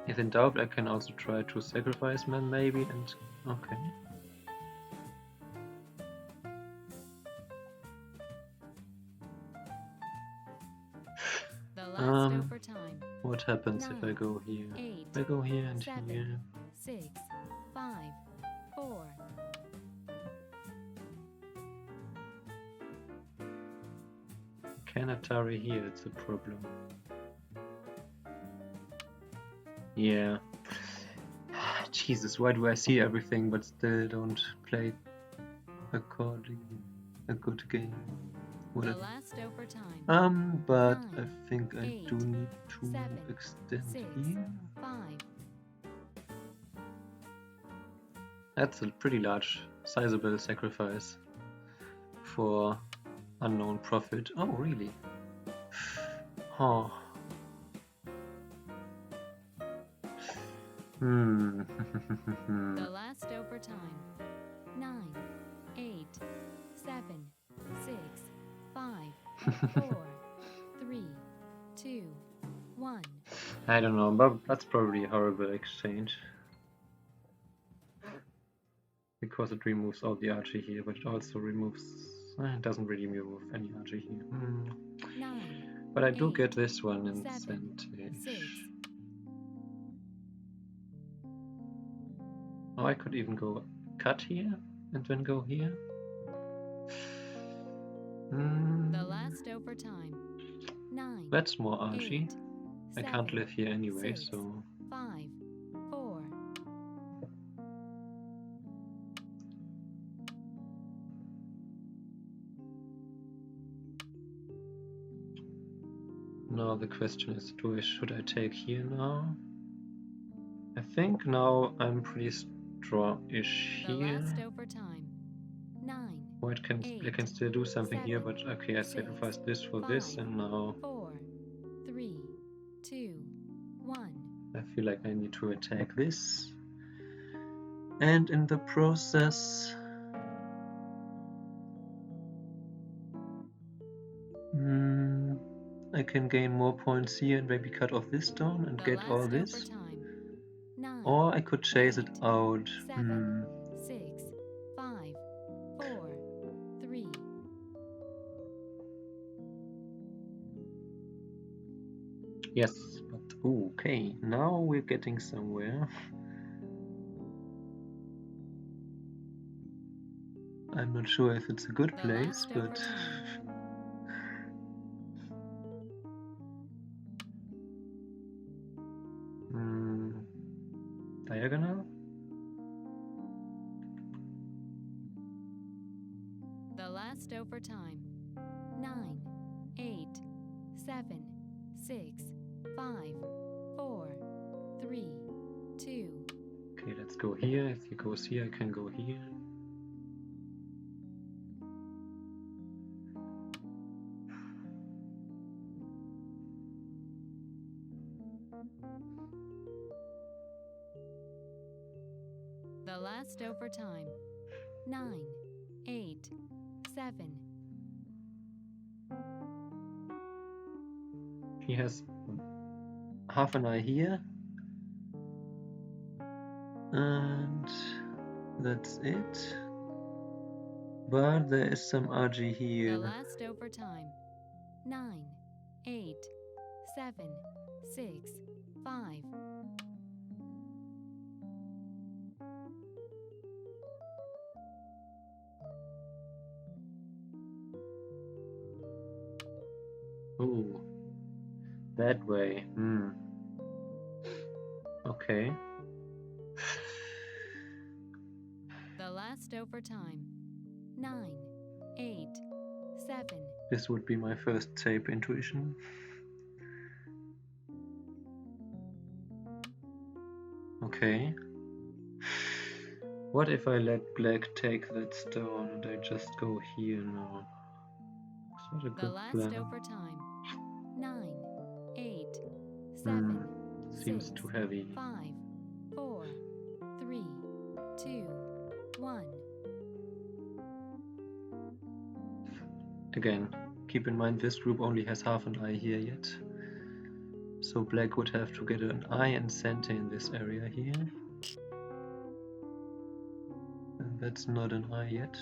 If in doubt, I can also try to sacrifice man, maybe, and okay. The last overtime. What happens if I go here? 8, I go here and 7, here. 6, 5, 4. Can Atari here? It's a problem. Yeah. Jesus, why do I see everything but still don't play according a good game? The Whatever. last overtime. But I 9, think I 8, do need to 7, extend 6, here. 5. That's a pretty large, sizable sacrifice for unknown profit. Oh, really? Oh. The last overtime. 9, 8, 7, 6, 5, 4, 3, 2, 1. I don't know, but that's probably a horrible exchange. Because it removes all the archer here, but it also removes... it doesn't really remove any archer here. 9, But I do 8, get this one 7, incentive. 6. Oh, I could even go cut here and then go here. The last overtime. 9. That's more archie. 8, I can't live here anyway, 6, so... 5, 4. Now the question is, should I take here now? I think now I'm pretty strong-ish The here. last overtime. 9. White can, 8, I can still do something 7, here, but okay, I 6, sacrificed this for 5, this, and now 4, 3, 2, 1. I feel like I need to attack this. And in the process... I can gain more points here and maybe cut off this stone and The get all last this. overtime. 9, Or I could chase it 8, out. 7, 6, 5, 4, 3. Yes, but okay, now we're getting somewhere. I'm not sure if it's a good The place, last but... overtime. Diagonal? The last overtime. 9, 8, 7, 6, 5, 4, 3, 2. Okay, let's go here. If he goes here, I can go here. The last overtime. 9, 8, 7. He has half an eye here. And that's it. But there is some RG The here. last overtime. 9, 8, 7, 6, 5. Ooh, that way. Okay. The last overtime. 9, 8, 7. This would be my first tape intuition. Okay. What if I let black take that stone and I just go here now? It's not a The good last plan. overtime. 9, 8, 7, Seems 6, too heavy. 5, 4, 3, 2, 1. Again, keep in mind this group only has half an eye here yet. So black would have to get an eye and center in this area here. And that's not an eye yet.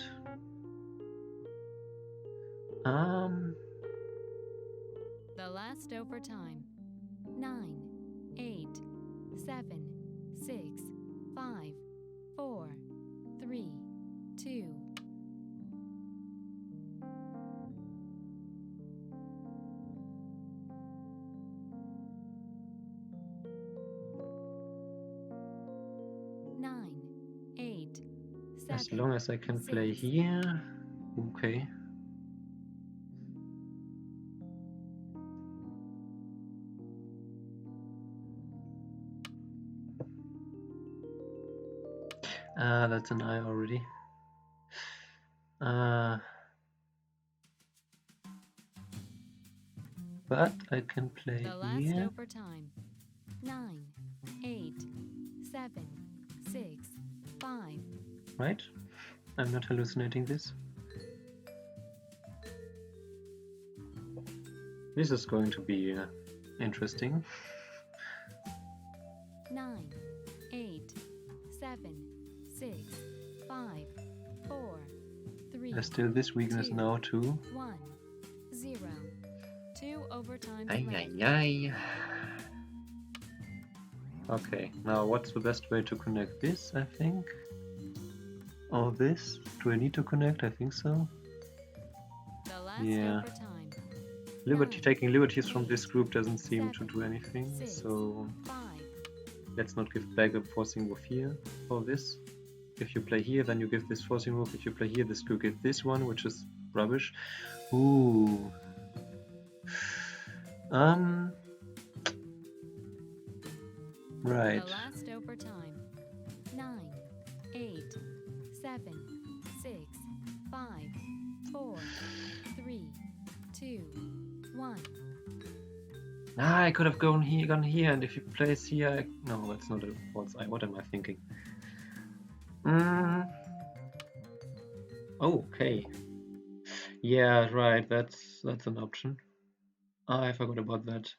The last overtime. 9, 8, 7, 6, 5, 4, 3, 2. As long as I can play here. Okay. That's an eye already. But I can play The last here. overtime. 9, 8, 7, 6, 5. Right? I'm not hallucinating this. This is going to be interesting. 9, 8, 7, 6, 5, 4, 3. There's still this weakness 2, now too. 1, 0. 2 overtimes Ay, left. ay, ay. Okay, now what's the best way to connect this, I think? Or this? Do I need to connect? I think so. The last Yeah. overtime. Taking liberties from this group doesn't seem to do anything, 6, so 5. let's not give back a forcing move here for this. If you play here, then you give this forcing move. If you play here, you get this one, which is rubbish. Ooh. Right. The last overtime. 9, 8, 7, 6, 5, 4, 3, 2, 1. I could have gone here, and if he plays here, no, that's not a false eye. What am I thinking? Okay. Yeah, right. That's an option. I forgot about that.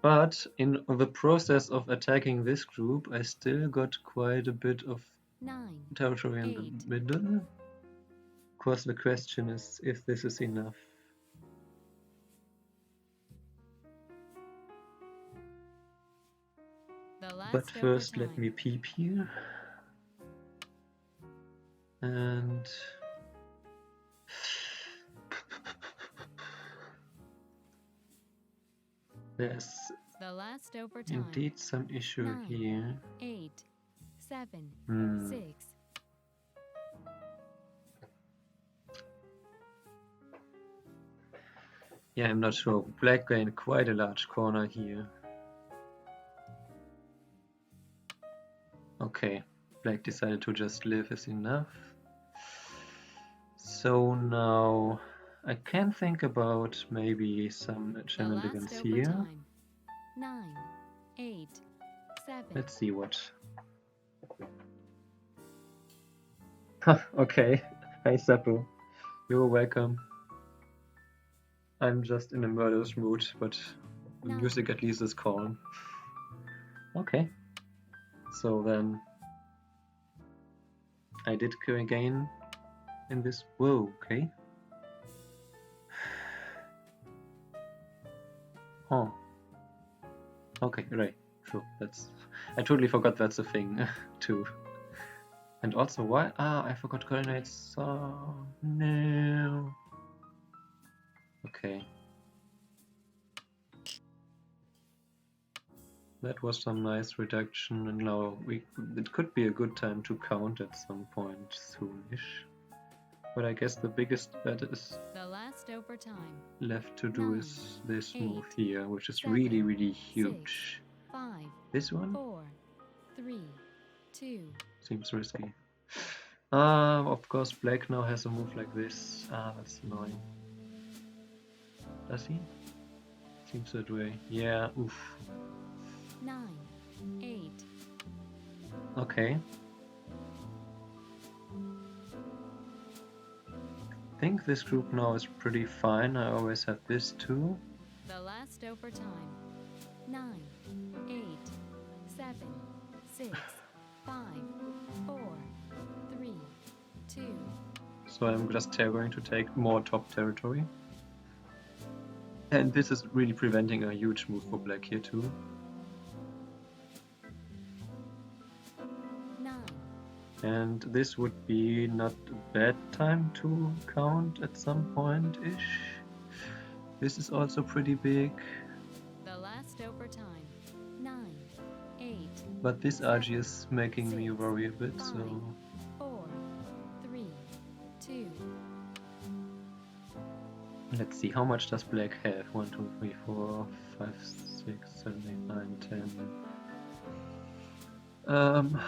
But in the process of attacking this group, I still got quite a bit of 9, territory in the middle. Of course, the question is if this is enough. But first, let me peep here. And there's the last overtime. Indeed some issue 9, here. 8, 7, 6. Yeah, I'm not sure. Black gained quite a large corner here. Okay, Black decided to just live is enough. So now I can think about maybe some shenanigans here. 9, 8, 7. Let's see what. Okay, hey Seppo, you're welcome. I'm just in a murderous mood, but the music at least is calm. Okay, so then I did gain in this. Whoa, okay. Oh. Okay, right, sure. I totally forgot that's a thing too. And also, why? I forgot coordinates. Oh, no. Okay. That was some nice reduction, and now it could be a good time to count at some point soonish. But I guess the biggest that is the last overtime left to do 9, is this 8, move here, which is 7, really, really huge. 6, 5, this one? 4, 3, 2. Seems risky. Of course, Black now has a move like this. That's annoying. Does he? Seems that way. Yeah, oof. 9, 8. Okay. I think this group now is pretty fine. I always had this too. The last overtime. 9, 8, 7, 6, 5, 4, 3, 2. So I'm just going to take more top territory. And this is really preventing a huge move for Black here too. 9. And this would be not a bad time to count at some point-ish. This is also pretty big. The last overtime. But this RG is making me worry a bit, so... 4, 3, 2. Let's see, how much does black have? 1, 2, 3, 4, 5, 6, 7, 8, 9, 10.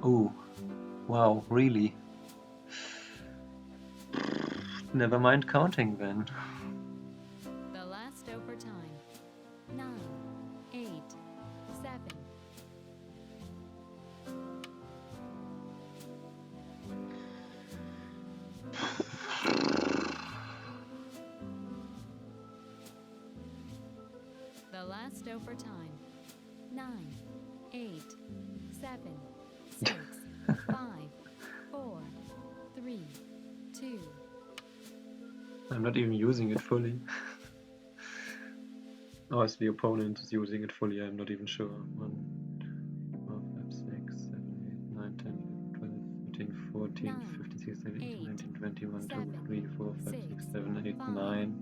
Oh, wow, really? Never mind counting then. The last overtime. 9, 8, 7. The last overtime. 9, 8, 7, 6, 5, 4, 3, 2. I'm not even using it fully. Or as the opponent is using it fully, I'm not even sure. 1, 4, 5, 6, 7, 8, 9, 10, 12, 13, 14, 15, 16, 17, 19, 20, 1, 2, 3, 4, 5, 6, 7, 8, 9,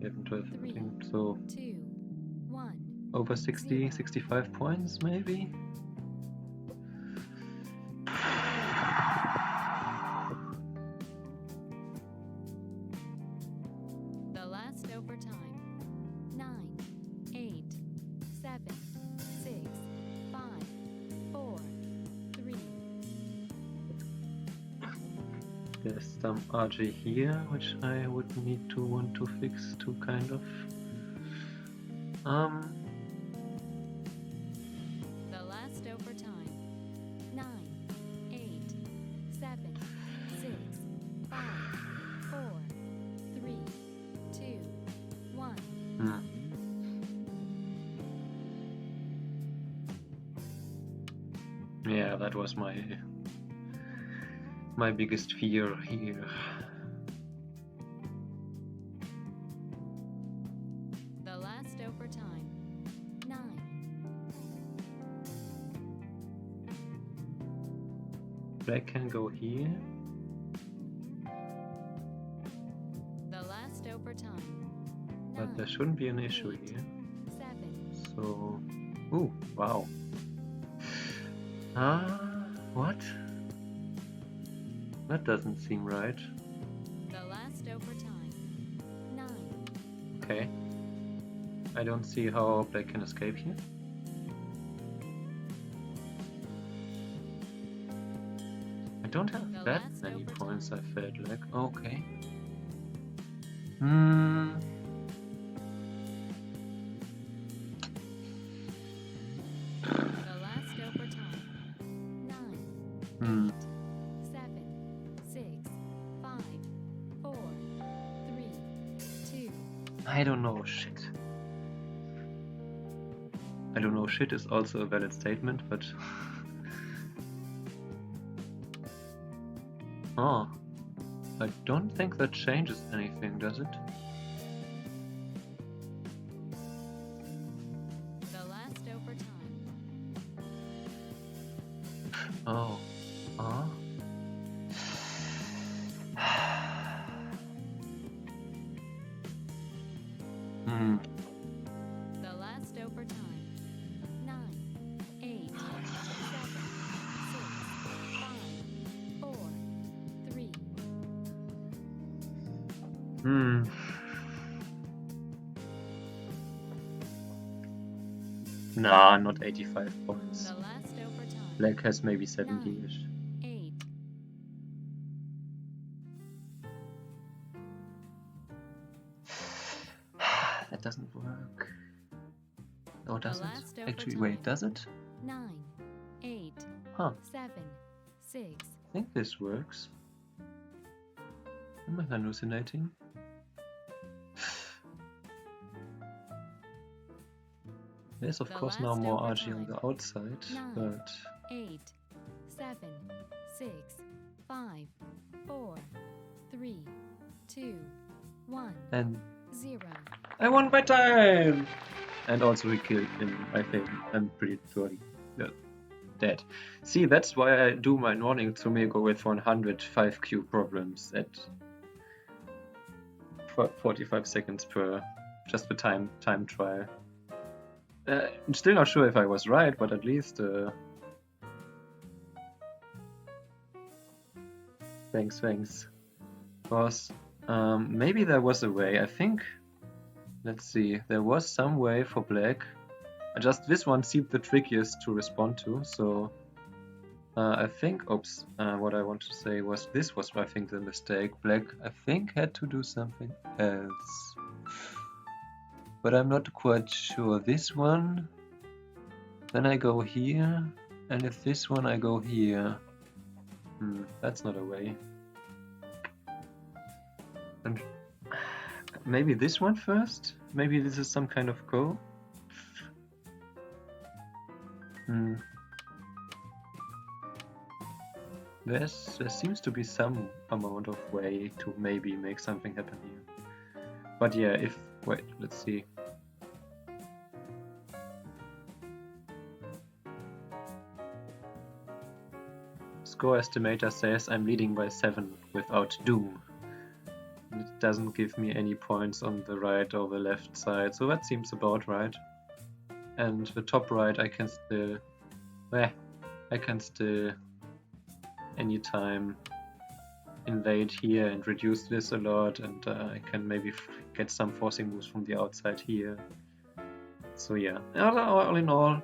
11, 12, 13. So 2, 1. over 60, 65 points maybe? The last overtime. 9, 8, 7, 6, 5, 4, 3. There's some RG here, which I would need to want to fix to kind of... The last overtime. 9, 8, 7, 6, 5, 4, 3, 2, 1. Yeah, that was my biggest fear here. The last overtime. 9. Black can go here. The last overtime. But there shouldn't be an issue here. 7. So... Ooh, wow. What? That doesn't seem right. The last overtime. 9. Okay. I don't see how black can escape here. I don't have The that last many overtime. points, I felt like. Okay. The last overtime. 9, 8, 7, 6, 5, 4, 3, 2. I don't know, shit. I don't know, shit is also a valid statement, but... Oh. I don't think that changes anything, does it? The last overtime. Oh. The last overtime. 9, 8, 7, 6, 5, 4, 3. Nah, not 85 points. The last overtime. Black has maybe 70-ish. 8. That doesn't work. Oh, does The it? last Actually, overtime. wait, does it? 9, 8, Huh. 7, 6. I think this works. Am I hallucinating? There's of The course now last more RG on overtime. the outside, 9, but 8, 7, 6, 5, 4, 3, 2, 1, and 0. I won by time! And also we killed him, I think. I'm pretty sure he dead. See, that's why I do my morning Tsumego with 105 Q problems at 45 seconds per just the time trial. I'm still not sure if I was right, but at least thanks. Because maybe there was a way. I think. Let's see. There was some way for black. Just this one seemed the trickiest to respond to. So I think. Oops. What I want to say was this was I think the mistake. Black I think had to do something else, but I'm not quite sure. This one. Then I go here, and if this one I go here. That's not a way. And maybe this one first? Maybe this is some kind of go? There seems to be some amount of way to maybe make something happen here. But yeah, wait, let's see. Score estimator says I'm leading by 7 without doom. It doesn't give me any points on the right or the left side, so that seems about right. And the top right I can still anytime invade here and reduce this a lot, and I can maybe get some forcing moves from the outside here. So yeah, all in all,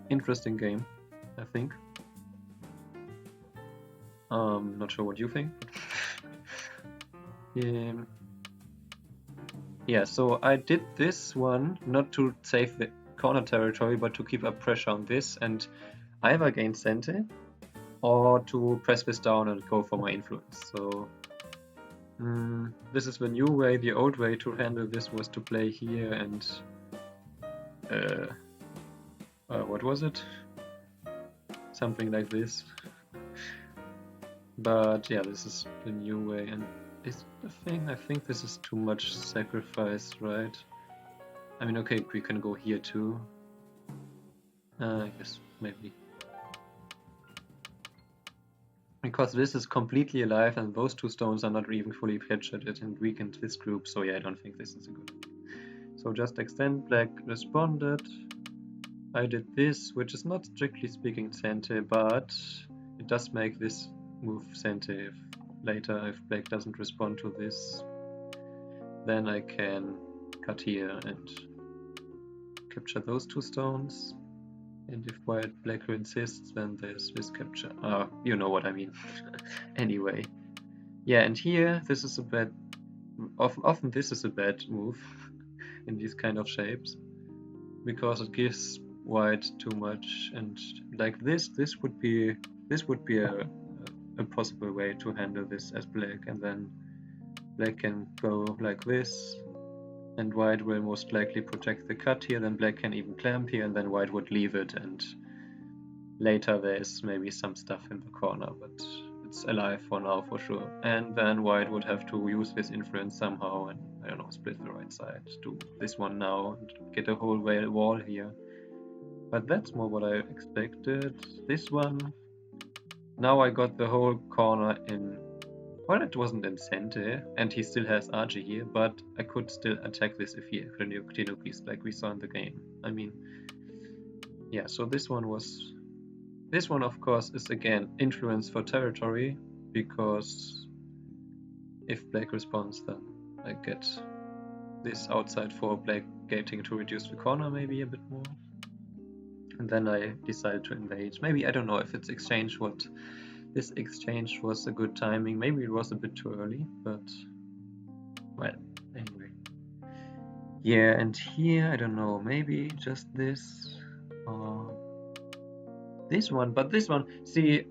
interesting game, I think. Not sure what you think. Yeah, so I did this one not to save the corner territory, but to keep up pressure on this and either gain center or to press this down and go for my influence. So this is the new way. The old way to handle this was to play here and what was it? Something like this. But yeah, this is the new way, and is the thing. I think this is too much sacrifice, right? I mean, okay, we can go here too. Yes, maybe. Because this is completely alive and those two stones are not even fully captured it and weakened this group, so yeah, I don't think this is a good one. So just extend, black responded. I did this, which is not strictly speaking center, but it does make this move center if later if black doesn't respond to this. Then I can cut here and capture those two stones. And if black insists, then there's this capture. You know what I mean. Anyway. Yeah, and here, this is a bad... Often this is a bad move in these kind of shapes. Because it gives white too much. And like this would be a possible way to handle this as black. And then black can go like this. And white will most likely protect the cut here, then black can even clamp here, and then white would leave it, and later there's maybe some stuff in the corner, but it's alive for now for sure. And then white would have to use this influence somehow and, I don't know, split the right side, do this one now, and get a whole wall here. But that's more what I expected. This one, now I got the whole corner in... Well, it wasn't in center, and he still has Archie here, but I could still attack this if he had Tenukis like we saw in the game. I mean, yeah, so this one was... This one, of course, is again influence for territory, because if black responds, then I get this outside for black gating to reduce the corner maybe a bit more. And then I decided to invade. Maybe, I don't know if it's exchange what... This exchange was a good timing. Maybe it was a bit too early, but well, anyway. Yeah, and here, I don't know, maybe just this or this one, but this one, see,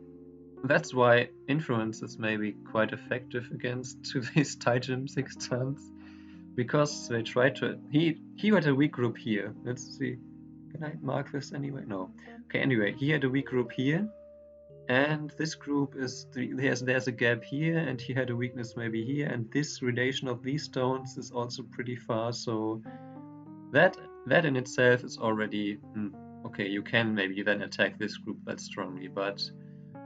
that's why influence is maybe quite effective against these Titan 6 tons, because they try to... He had a weak group here. Let's see. Can I mark this anyway? No. Okay, anyway, he had a weak group here. And this group is... There's a gap here, and he had a weakness maybe here, and this relation of these stones is also pretty far, so that in itself is already... okay, you can maybe then attack this group that strongly, but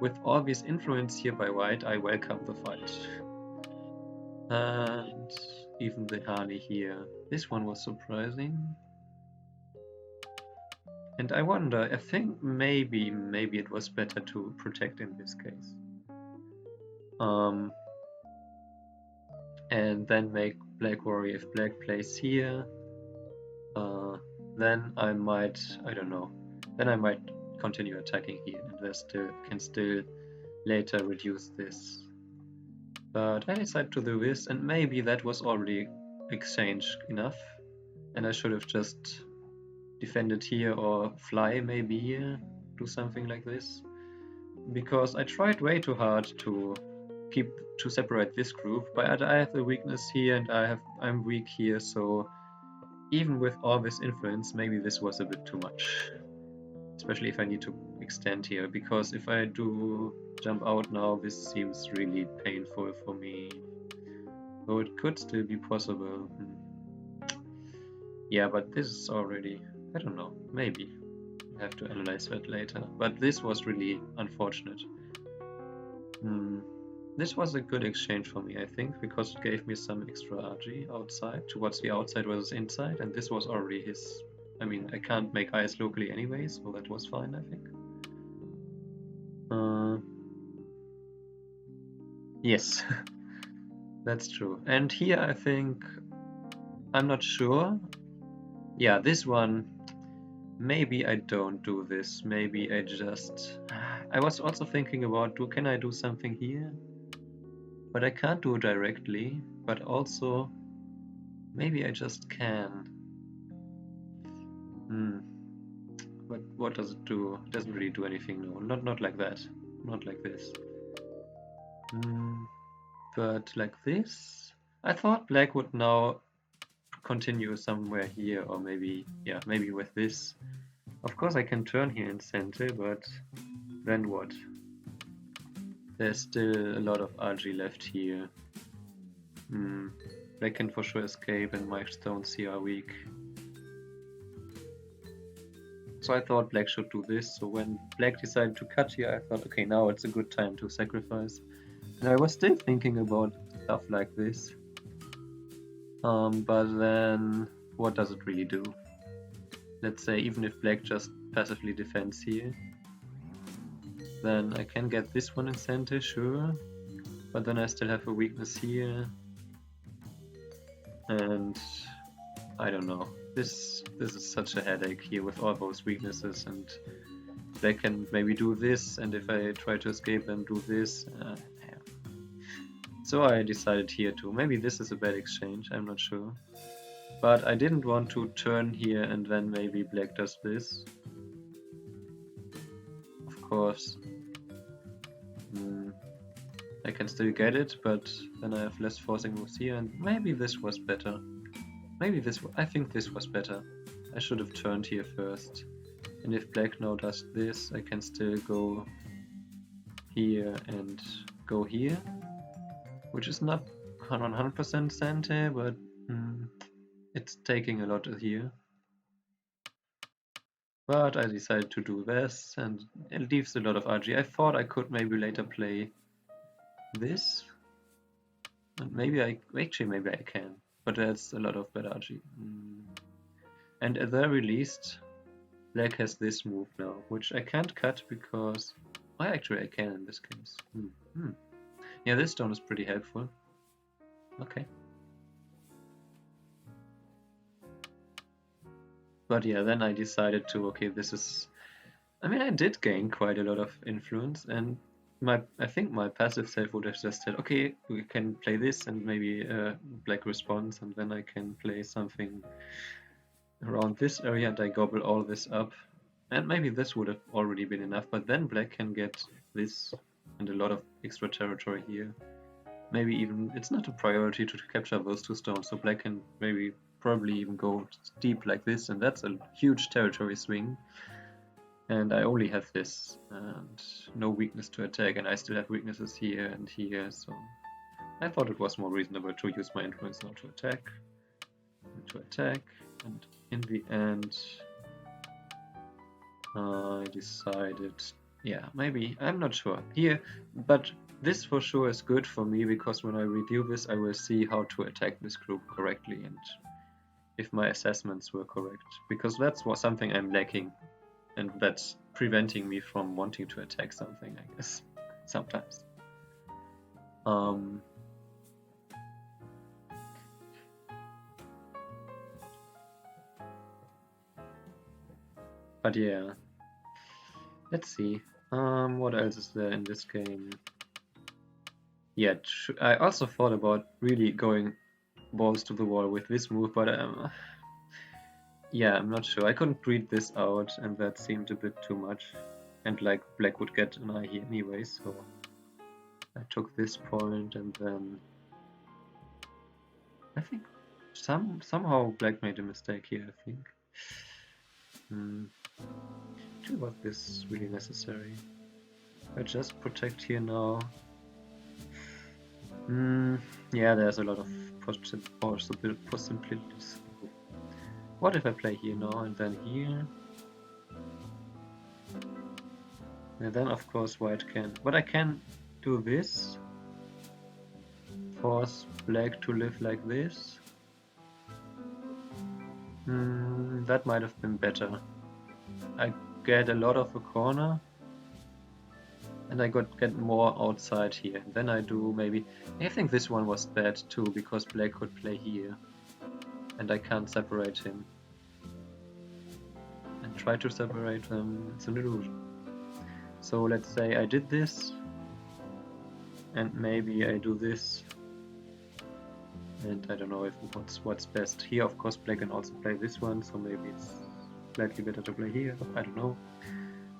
with all this influence here by white, I welcome the fight. And even the Harley here. This one was surprising. And I wonder, I think maybe it was better to protect in this case. And then make black worry if black plays here. Then I might, I don't know, then I might continue attacking here and there can still later reduce this. But I decided to do this, and maybe that was already exchange enough, and I should have just defended here or fly maybe here, do something like this. Because I tried way too hard to separate this group, but I have a weakness here and I'm weak here, so even with all this influence, maybe this was a bit too much. Especially if I need to extend here, because if I do jump out now, this seems really painful for me. Though it could still be possible. Yeah, but this is already, I don't know, maybe. I have to analyze that later. But this was really unfortunate. This was a good exchange for me, I think, because it gave me some extra RG outside, towards the outside versus inside, and this was already his. I mean, I can't make eyes locally anyway, so that was fine, I think. Yes, that's true. And here I think, I'm not sure. Yeah, this one, maybe I don't do this. Maybe I just, I was also thinking about, can I do something here? But I can't do it directly, but also, maybe I just can. But what does it do? It doesn't really do anything, no. Not like that. Not like this. But like this? I thought black would now continue somewhere here, or maybe, yeah, maybe with this. Of course I can turn here in center, but then what? There's still a lot of RG left here. Black can for sure escape, and my stones here are weak. So I thought black should do this. So when black decided to cut here, I thought, okay, now it's a good time to sacrifice. And I was still thinking about stuff like this. But then, what does it really do? Let's say even if black just passively defends here, then I can get this one in center, sure. But then I still have a weakness here. And I don't know. This is such a headache here with all those weaknesses, and they can maybe do this, and if I try to escape then do this. Yeah. So I decided here to, maybe this is a bad exchange, I'm not sure. But I didn't want to turn here and then maybe black does this. Of course. I can still get it, but then I have less forcing moves here, and maybe this was better. Maybe this, I think this was better. I should have turned here first. And if black now does this, I can still go here and go here. Which is not 100% center, but it's taking a lot here. But I decided to do this, and it leaves a lot of RG. I thought I could maybe later play this. And maybe maybe I can. But that's a lot of bad RG. And at the very least, black has this move now, which I can't cut because... Well, actually I can in this case. Yeah, this stone is pretty helpful. Okay. But yeah, then I decided to, okay, this is... I mean, I did gain quite a lot of influence, and I think my passive self would have just said, okay, we can play this, and maybe black responds, and then I can play something around this area, and I gobble all this up. And maybe this would have already been enough, but then black can get this and a lot of extra territory here. Maybe even, it's not a priority to capture those two stones, so black can probably even go deep like this, and that's a huge territory swing. And I only have this, and no weakness to attack, and I still have weaknesses here and here, so I thought it was more reasonable to use my influence now to attack, and in the end I decided, yeah, maybe, I'm not sure here, but this for sure is good for me, because when I review this I will see how to attack this group correctly and if my assessments were correct, because that's something I'm lacking and that's preventing me from wanting to attack something, I guess, sometimes. But yeah, let's see. What else is there in this game? Yeah, I also thought about really going balls to the wall with this move, but yeah, I'm not sure. I couldn't read this out, and that seemed a bit too much. And like black would get an eye here anyway, so I took this point, and then I think somehow black made a mistake here. I think. Was this really necessary? I just protect here now. Yeah, there's a lot of possibilities. What if I play here now and then here? And then of course white can. But I can do this. Force black to live like this. That might have been better. I get a lot of a corner. And I get more outside here. And then I do maybe... I think this one was bad too, because black could play here. And I can't separate him. And try to separate them. It's an illusion. So let's say I did this. And maybe I do this. And I don't know if what's best. Here of course black can also play this one, so maybe it's slightly better to play here. I don't know.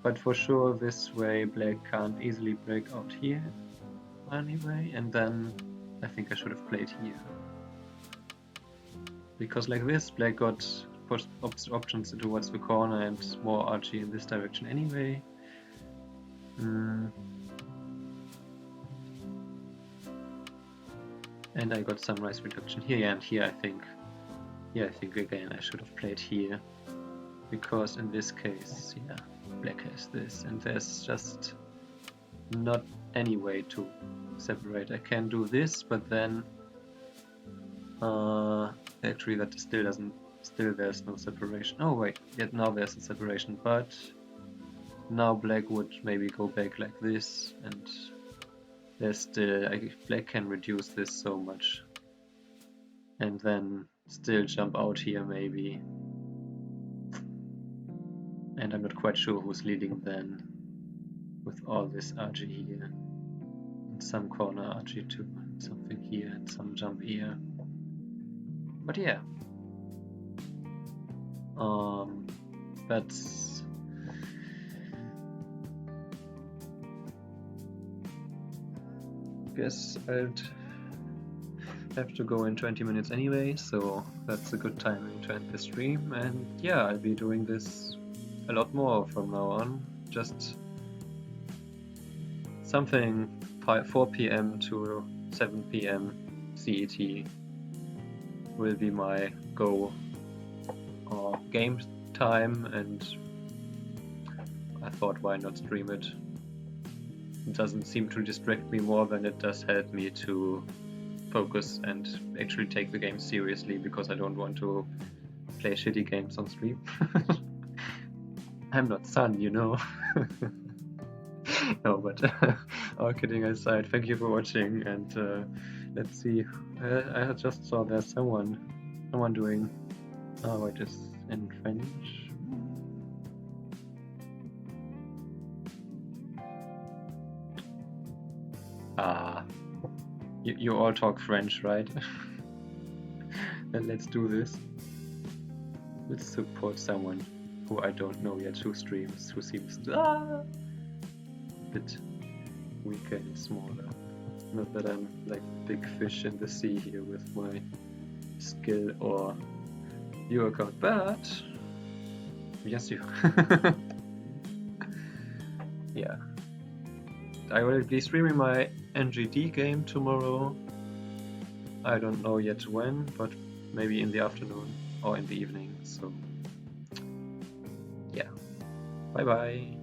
But for sure this way black can't easily break out here anyway, and then I think I should have played here. Because like this, black got options towards the corner and more RG in this direction anyway. And I got some rise reduction here, and here I think again I should have played here. Because in this case, yeah, black has this, and there's just not any way to separate. I can do this, but then actually that still there's no separation. Oh wait, yet now there's a separation, but now black would maybe go back like this, and there's still, black can reduce this so much, and then still jump out here maybe. And I'm not quite sure who's leading then, with all this RG here, and some corner RG too, and something here, and some jump here. But yeah, that's guess I'd have to go in 20 minutes anyway, so that's a good timing to end the stream. And yeah, I'll be doing this a lot more from now on. Just something 4 p.m. to 7 p.m. CET will be my go game time, and I thought why not stream it. It doesn't seem to distract me more than it does help me to focus and actually take the game seriously, because I don't want to play shitty games on stream. I'm not Sun, you know. No, but all kidding aside, thank you for watching, and let's see. I just saw there's someone doing. Oh, it is in French. You all talk French, right? Then let's do this. Let's support someone who I don't know yet, who streams, who seems a bit weaker and smaller. Not that I'm like big fish in the sea here with my skill or your account, but yes, you. Yeah. I will be streaming my NGD game tomorrow. I don't know yet when, but maybe in the afternoon or in the evening. So yeah, bye bye.